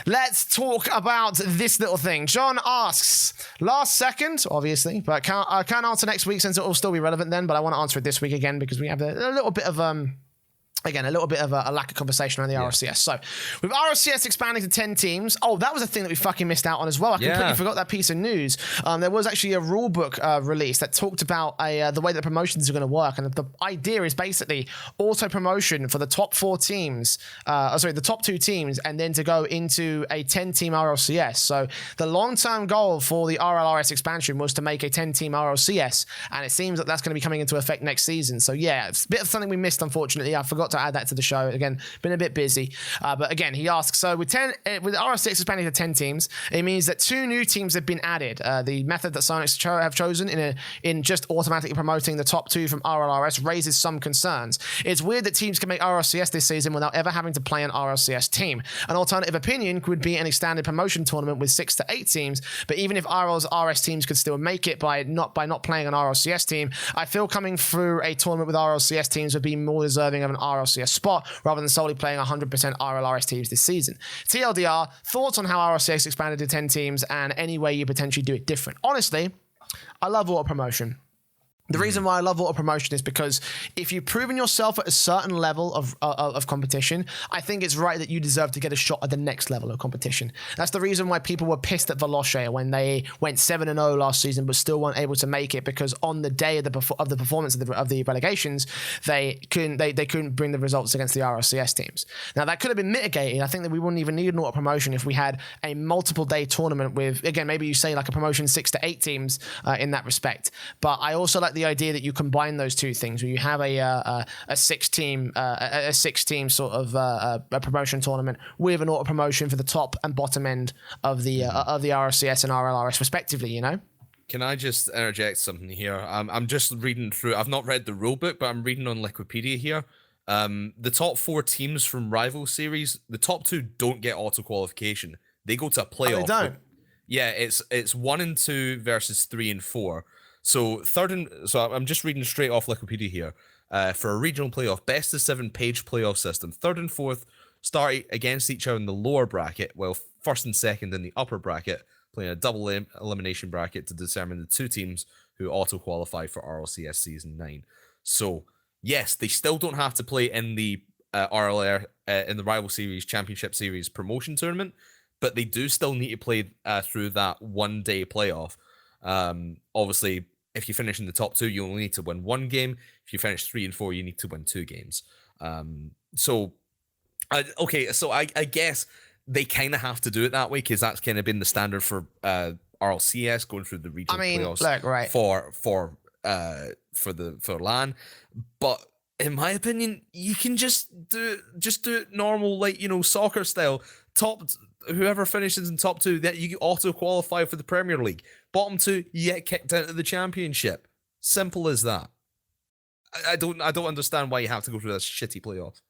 A: let's talk about this little thing. John asks, last second, obviously, but I can't answer next week since it will still be relevant then, but I want to answer it this week again because we have a little bit of again, a little bit of a lack of conversation around the RLCS. So, with RLCS expanding to 10 teams, that was a thing that we fucking missed out on as well. I completely forgot that piece of news. There was actually a rule book release that talked about the way that promotions are going to work. And the idea is basically auto-promotion for the top 4 teams, the top 2 teams, and then to go into a 10-team RLCS. So, the long-term goal for the RLRS expansion was to make a 10-team RLCS. And it seems that that's going to be coming into effect next season. So, yeah, it's a bit of something we missed, unfortunately. I forgot to add that to the show. Again, been a bit busy. But again, he asks, so with RLCS expanding to 10 teams, it means that 2 new teams have been added. The method that Psyonix have chosen in just automatically promoting the top 2 from RLRS raises some concerns. It's weird that teams can make RLCS this season without ever having to play an RLCS team. An alternative opinion would be an expanded promotion tournament with 6 to 8 teams, but even if RLRS teams could still make it by not playing an RLCS team, I feel coming through a tournament with RLCS teams would be more deserving of an RLCS spot rather than solely playing 100% RLRS teams this season. TLDR, thoughts on how RLCS expanded to 10 teams and any way you potentially do it different? Honestly, I love auto promotion. The reason why I love auto promotion is because if you've proven yourself at a certain level of competition, I think it's right that you deserve to get a shot at the next level of competition. That's the reason why people were pissed at Veloce when they went 7-0 last season but still weren't able to make it, because on the day of the performance of the relegations, they couldn't bring the results against the RLCS teams. Now that could have been mitigated. I think that we wouldn't even need an auto promotion if we had a multiple day tournament with, again, maybe you say like a promotion 6 to 8 teams in that respect. But I also like the idea that you combine those two things, where you have a 6-team sort of a promotion tournament with an auto promotion for the top and bottom end of the RLCS and RLRS respectively. You know.
B: Can I just interject something here? I'm just reading through. I've not read the rulebook, but I'm reading on Wikipedia here. The top 4 teams from Rival Series, the top 2 don't get auto qualification. They go to a playoff.
A: Oh, they don't.
B: Yeah, it's 1 and 2 versus 3 and 4. So I'm just reading straight off Wikipedia here. For a regional playoff, best of 7 page playoff system. 3rd and 4th start against each other in the lower bracket, while 1st and 2nd in the upper bracket, playing a double elimination bracket to determine the 2 teams who auto qualify for RLCS Season 9. So yes, they still don't have to play in the RLR in the Rival Series Championship Series promotion tournament, but they do still need to play through that 1-day playoff. Obviously, if you finish in the top 2, you only need to win 1 game. If you finish 3 and 4, you need to win 2 games. So I guess they kind of have to do it that way, because that's kind of been the standard for RLCS going through the regional playoffs.
A: Look, right.
B: for LAN. But in my opinion, you can just do it normal, like, soccer style. Whoever finishes in top 2, that you auto qualify for the Premier League. Bottom 2, you get kicked out of the Championship. Simple as that. I don't understand why you have to go through this shitty playoff.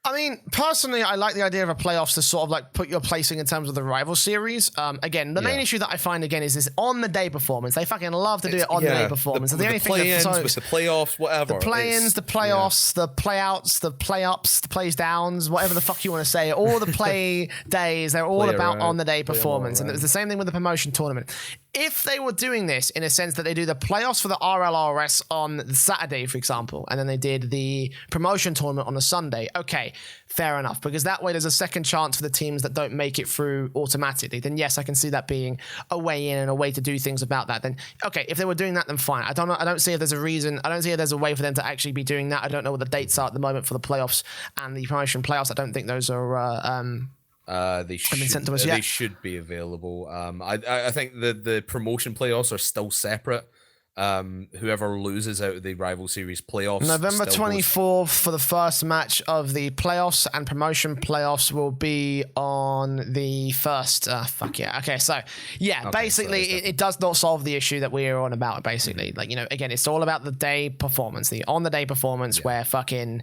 A: I mean, personally, I like the idea of a playoffs to sort of like put your placing in terms of the rival series. Again, the main issue that I find again is this on the day performance. They fucking love to do it on the day performance.
B: The play-ins with the playoffs, whatever.
A: The play-ins, the playoffs, the play-outs, the play-ups, the plays-downs, whatever the fuck you want to say. All the play days, they're all about on the day performance. And it was the same thing with the promotion tournament. If they were doing this in a sense that they do the playoffs for the RLRS on the Saturday, for example, and then they did the promotion tournament on the Sunday, okay, fair enough, because that way there's a second chance for the teams that don't make it through automatically. Then yes, I can see that being a way in and a way to do things about that. Then okay, if they were doing that, then fine. I don't see if there's a reason. I don't see if there's a way for them to actually be doing that. I don't know what the dates are at the moment for the playoffs and the promotion playoffs. I don't think those are.
B: They should be available. I think the promotion playoffs are still separate. Whoever loses out of the rival series playoffs.
A: November 24th for the first match of the playoffs, and promotion playoffs will be on the 1st. Fuck yeah. Okay, so yeah, okay, basically it does not solve the issue that we're on about. Basically, like, again, it's all about the day performance, the on the day performance, where fucking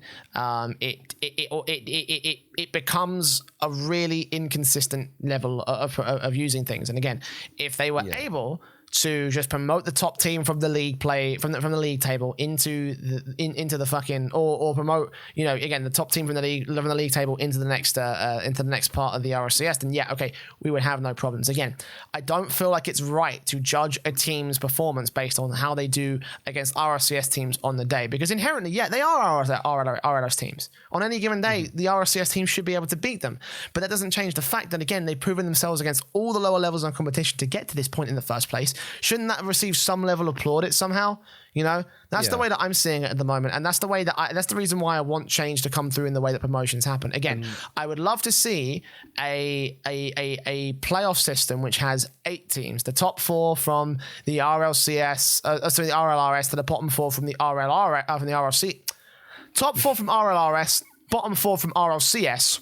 A: it becomes a really inconsistent level of using things. And again, if they were able to just promote the top team from the league from the league table into the fucking or promote again the top team from the league table into the next part of the RLCS, then yeah, okay, we would have no problems. Again, I don't feel like it's right to judge a team's performance based on how they do against RLCS teams on the day, because inherently, yeah, they are RLS teams. On any given day, the RLCS team should be able to beat them, but that doesn't change the fact that, again, they've proven themselves against all the lower levels of competition to get to this point in the first place. Shouldn't that receive some level of plaudits somehow? That's the way that I'm seeing it at the moment, and that's the way that's the reason why I want change to come through in the way that promotions happen. Again, I would love to see a playoff system which has 8 teams, the top 4 from the RLCS, the RLRS, to the bottom 4 from the RLC, top 4 from RLRS, bottom 4 from RLCS,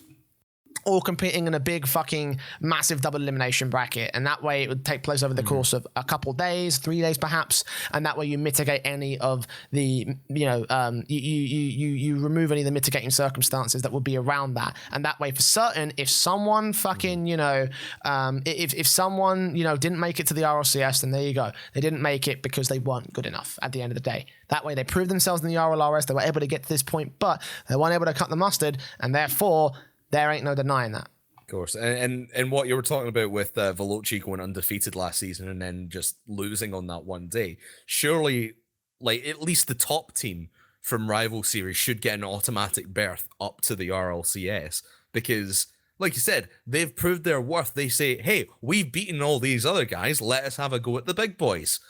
A: all competing in a big fucking massive double elimination bracket, and that way it would take place over the course of a couple days, 3 days perhaps, and that way you mitigate any of the you remove any of the mitigating circumstances that would be around that, and that way for certain, if someone fucking if someone didn't make it to the RLCS, then there you go, they didn't make it because they weren't good enough at the end of the day. That way they proved themselves in the RLRS, they were able to get to this point, but they weren't able to cut the mustard, and therefore there ain't no denying that.
B: Of course. And what you were talking about with Veloce going undefeated last season and then just losing on that one day, surely like at least the top team from Rival Series should get an automatic berth up to the RLCS, because like you said, they've proved their worth. They say, hey, we've beaten all these other guys, let us have a go at the big boys.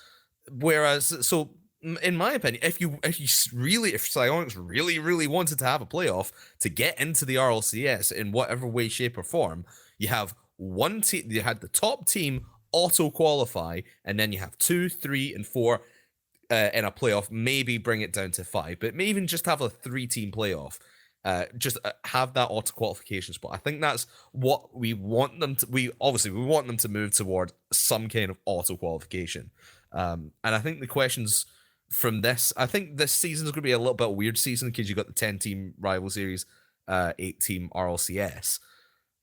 B: Whereas, so in my opinion, if Psyonix really wanted to have a playoff to get into the RLCS in whatever way, shape, or form, you have one team, you had the top team auto qualify, and then you have 2, 3, and 4 in a playoff, maybe bring it down to 5, but maybe even just have a 3-team playoff. Just have that auto qualification spot. I think that's what we want them to. We want them to move toward some kind of auto qualification. And I think the questions from this, I think this season is going to be a little bit of a weird season because you got the 10-team rival series, 8-team RLCS.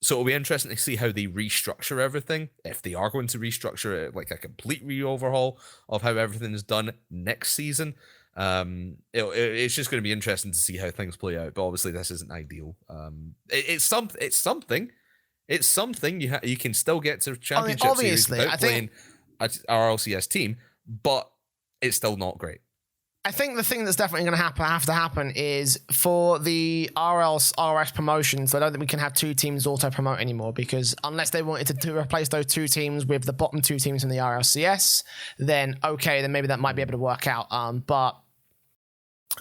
B: So it'll be interesting to see how they restructure everything. If they are going to restructure it, like a complete re-overhaul of how everything is done next season. It's just going to be interesting to see how things play out. But obviously, this isn't ideal. It's something. You can still get to championship series without playing an RLCS team, but it's still not great.
A: I think the thing that's definitely going to have to happen is for the RLRS promotions. I don't think we can have 2 teams auto promote anymore, because unless they wanted to replace those 2 teams with the bottom 2 teams in the RLCS, then okay, then maybe that might be able to work out. But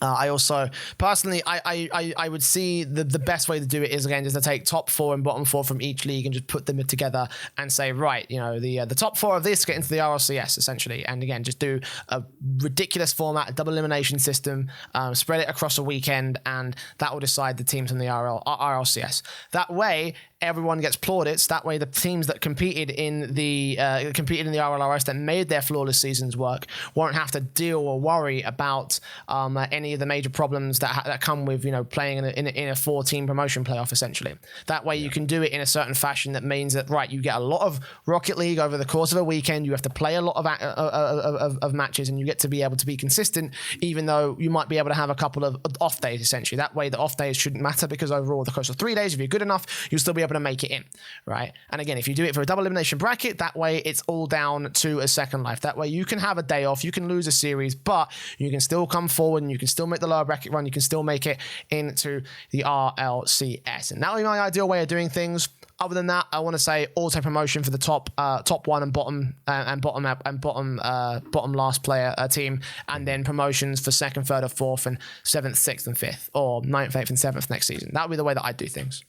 A: I also personally, I would see the best way to do it is, again, just to take top 4 and bottom 4 from each league and just put them together and say, right, the top 4 of this get into the RLCS essentially, and again, just do a ridiculous format, a double elimination system, spread it across a weekend, and that will decide the teams in the RLCS. That way, everyone gets plaudits. That way, the teams that competed in the RLRS that made their flawless seasons work won't have to deal or worry about any of the major problems that come with playing in a 4-team promotion playoff. Essentially, that way you can do it in a certain fashion that means that, right, you get a lot of Rocket League over the course of a weekend. You have to play a lot of matches, and you get to be able to be consistent, even though you might be able to have a couple of off days. Essentially, that way the off days shouldn't matter, because overall, the course of 3 days, if you're good enough, you'll still be able to make it in, right? And again, if you do it for a double elimination bracket, that way it's all down to a second life. That way you can have a day off, you can lose a series, but you can still come forward and you can still make the lower bracket run, you can still make it into the RLCS. And that would be my ideal way of doing things. Other than that, I want to say auto promotion for the top 1 and bottom last player team, and then promotions for 2nd, 3rd, or 4th, and 7th, 6th, and 5th, or 9th, 8th, and 7th next season. That would be the way that I do things.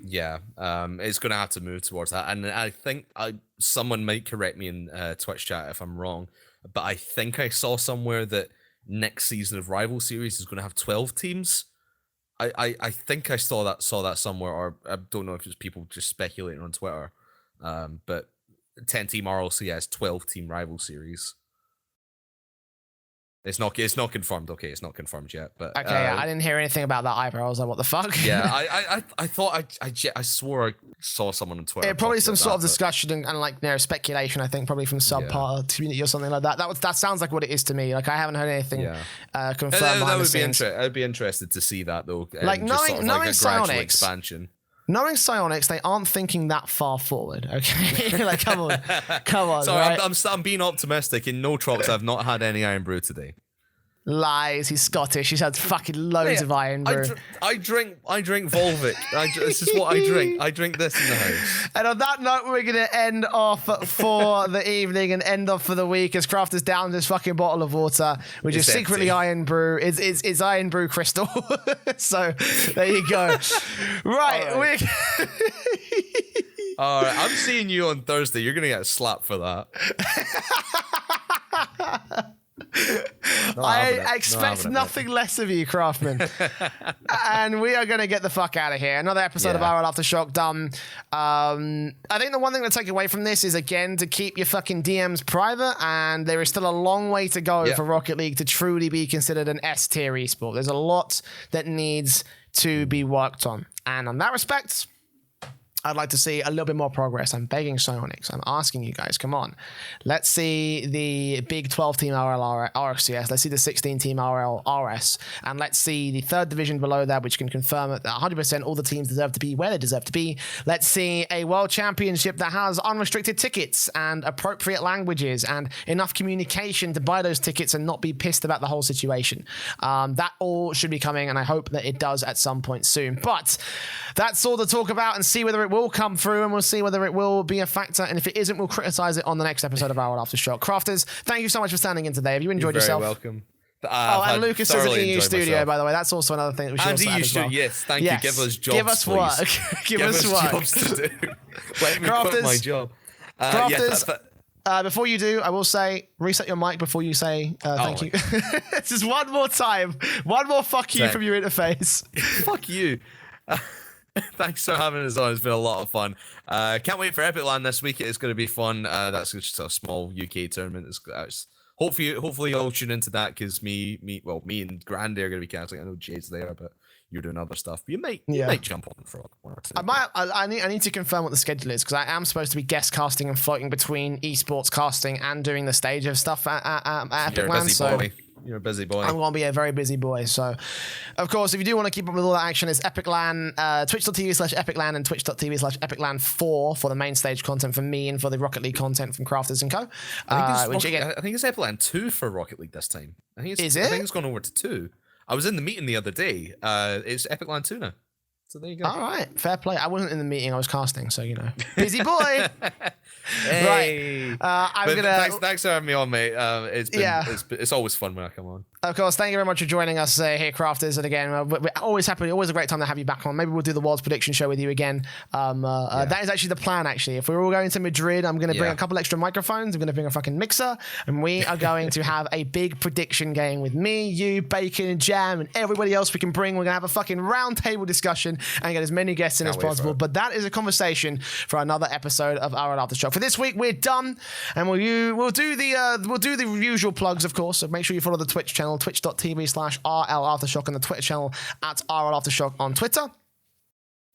B: Yeah, it's going to have to move towards that. And I think someone might correct me in Twitch chat if I'm wrong, but I think I saw somewhere that next season of Rival Series is going to have 12 teams. I think I saw that somewhere, or I don't know if it's people just speculating on Twitter. But 10-team RLCS, 12-team Rival Series. It's not confirmed. Okay, it's not confirmed yet. But
A: okay, I didn't hear anything about that either. I was like, what the fuck?
B: Yeah, I thought I swore I saw someone on Twitter.
A: Yeah, probably some sort of discussion and like speculation. I think probably from subpart community or something like that. That sounds like what it is to me. Like I haven't heard anything confirmed.
B: That would be interesting. I'd be interested to see that though.
A: Like knowing Psyonix
B: expansion.
A: Knowing Psyonix, they aren't thinking that far forward. Okay, like come on.
B: Sorry,
A: right?
B: I'm being optimistic. In no Trox, I've not had any Iron Brew today.
A: Lies. He's Scottish. He's had fucking loads of Iron Brew.
B: I drink Volvic. This is what I drink. I drink this in the house.
A: And on that note, we're going to end off for the evening and end off for the week as Kraft is down this fucking bottle of water, which is secretly Iron Brew. It's Iron Brew Crystal. So there you go. Right.
B: All right. I'm seeing you on Thursday. You're going to get slapped for that.
A: I expect nothing less of you, Craftman. And we are going to get the fuck out of here. Another episode of RLAfterShock done. I think the one thing to take away from this is, again, to keep your fucking DMs private, and there is still a long way to go for Rocket League to truly be considered an S-tier esport. There's a lot that needs to be worked on. And on that respect, I'd like to see a little bit more progress. I'm begging Psyonix. I'm asking you guys, come on. Let's see the big 12-team RLCS. Let's see the 16-team RLRS. And let's see the third division below that, which can confirm that 100% all the teams deserve to be where they deserve to be. Let's see a world championship that has unrestricted tickets and appropriate languages and enough communication to buy those tickets and not be pissed about the whole situation. That all should be coming, and I hope that it does at some point soon. But that's all to talk about and see whether it will come through, and we'll see whether it will be a factor, and if it isn't, we'll criticize it on the next episode of RLAfterShock. Crafters, thank you so much for standing in today. Have you enjoyed yourself?
B: You're very welcome.
A: And Lucas says an EU studio, myself. By the way. That's also another thing that we should also add as well.
B: Yes, thank you. Give us jobs,
A: Give us
B: please.
A: work. Give us work.
B: Jobs to do. Let me
A: Crafters,
B: quit my job.
A: Crafters, before you do, I will say, reset your mic before you say thank you. Just one more time. One more fuck you from your interface.
B: Fuck you. Thanks for having us on. It's been a lot of fun. Can't wait for Epic Land this week. It's going to be fun. That's just a small UK tournament. It's hopefully you'll tune into that because me and Grandy are going to be cancelling. I know Jay's there, but you're doing other stuff. You might jump on for one or two.
A: I need to confirm what the schedule is because I am supposed to be guest casting and floating between esports casting and doing the stage of stuff at Epic Land.
B: You're a busy boy.
A: I'm going to be a very busy boy. So, of course, if you do want to keep up with all that action, it's Epic Land, twitch.tv/EpicLand and twitch.tv/EpicLand4 for the main stage content from me and for the Rocket League content from Crafters & Co.
B: I think it's Epic Land 2 for Rocket League this time. I think it's gone over to 2. I was in the meeting the other day. It's Epic Land 2 now. So there you go.
A: All right, fair play. I wasn't in the meeting; I was casting, so you know, busy boy.
B: Hey.
A: Right,
B: Thanks for having me on, mate. It's always fun when I come on.
A: Of course, thank you very much for joining us here, Crafters. And again, we're always happy. Always a great time to have you back on. Maybe we'll do the World's Prediction Show with you again. That is actually the plan. Actually, if we're all going to Madrid, I'm going to bring a couple extra microphones. I'm going to bring a fucking mixer, and we are going to have a big prediction game with me, you, Bacon, and Jam, and everybody else we can bring. We're going to have a fucking round table discussion and get as many guests in as possible. But that is a conversation for another episode of RLAfterShock. For this week, we're done, and we'll do the usual plugs, of course. So make sure you follow the Twitch channel, twitch.tv/RLAftershock, and the Twitter channel at RLAftershock on Twitter.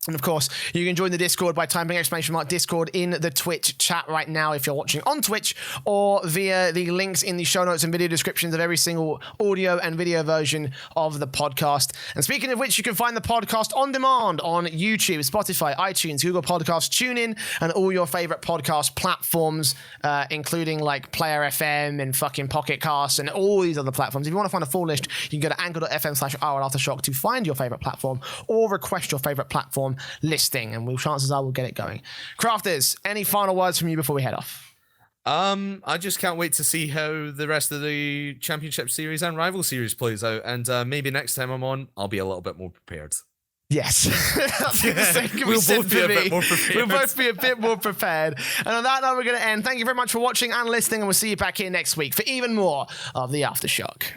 A: And of course, you can join the Discord by typing !Discord in the Twitch chat right now if you're watching on Twitch, or via the links in the show notes and video descriptions of every single audio and video version of the podcast. And speaking of which, you can find the podcast on demand on YouTube, Spotify, iTunes, Google Podcasts, TuneIn, and all your favorite podcast platforms, including like Player FM and fucking Pocket Casts and all these other platforms. If you want to find a full list, you can go to anchor.fm/RLAfterShock to find your favorite platform or request your favorite platform listing, and chances are we'll get it going. Crafters, any final words from you before we head off?
B: I just can't wait to see how the rest of the Championship Series and Rival Series plays out, and maybe next time I'm on, I'll be a little bit more prepared.
A: Yes. We'll both be a bit more prepared. We'll both be a bit more prepared. And on that note, we're going to end. Thank you very much for watching and listening, and we'll see you back here next week for even more of the Aftershock.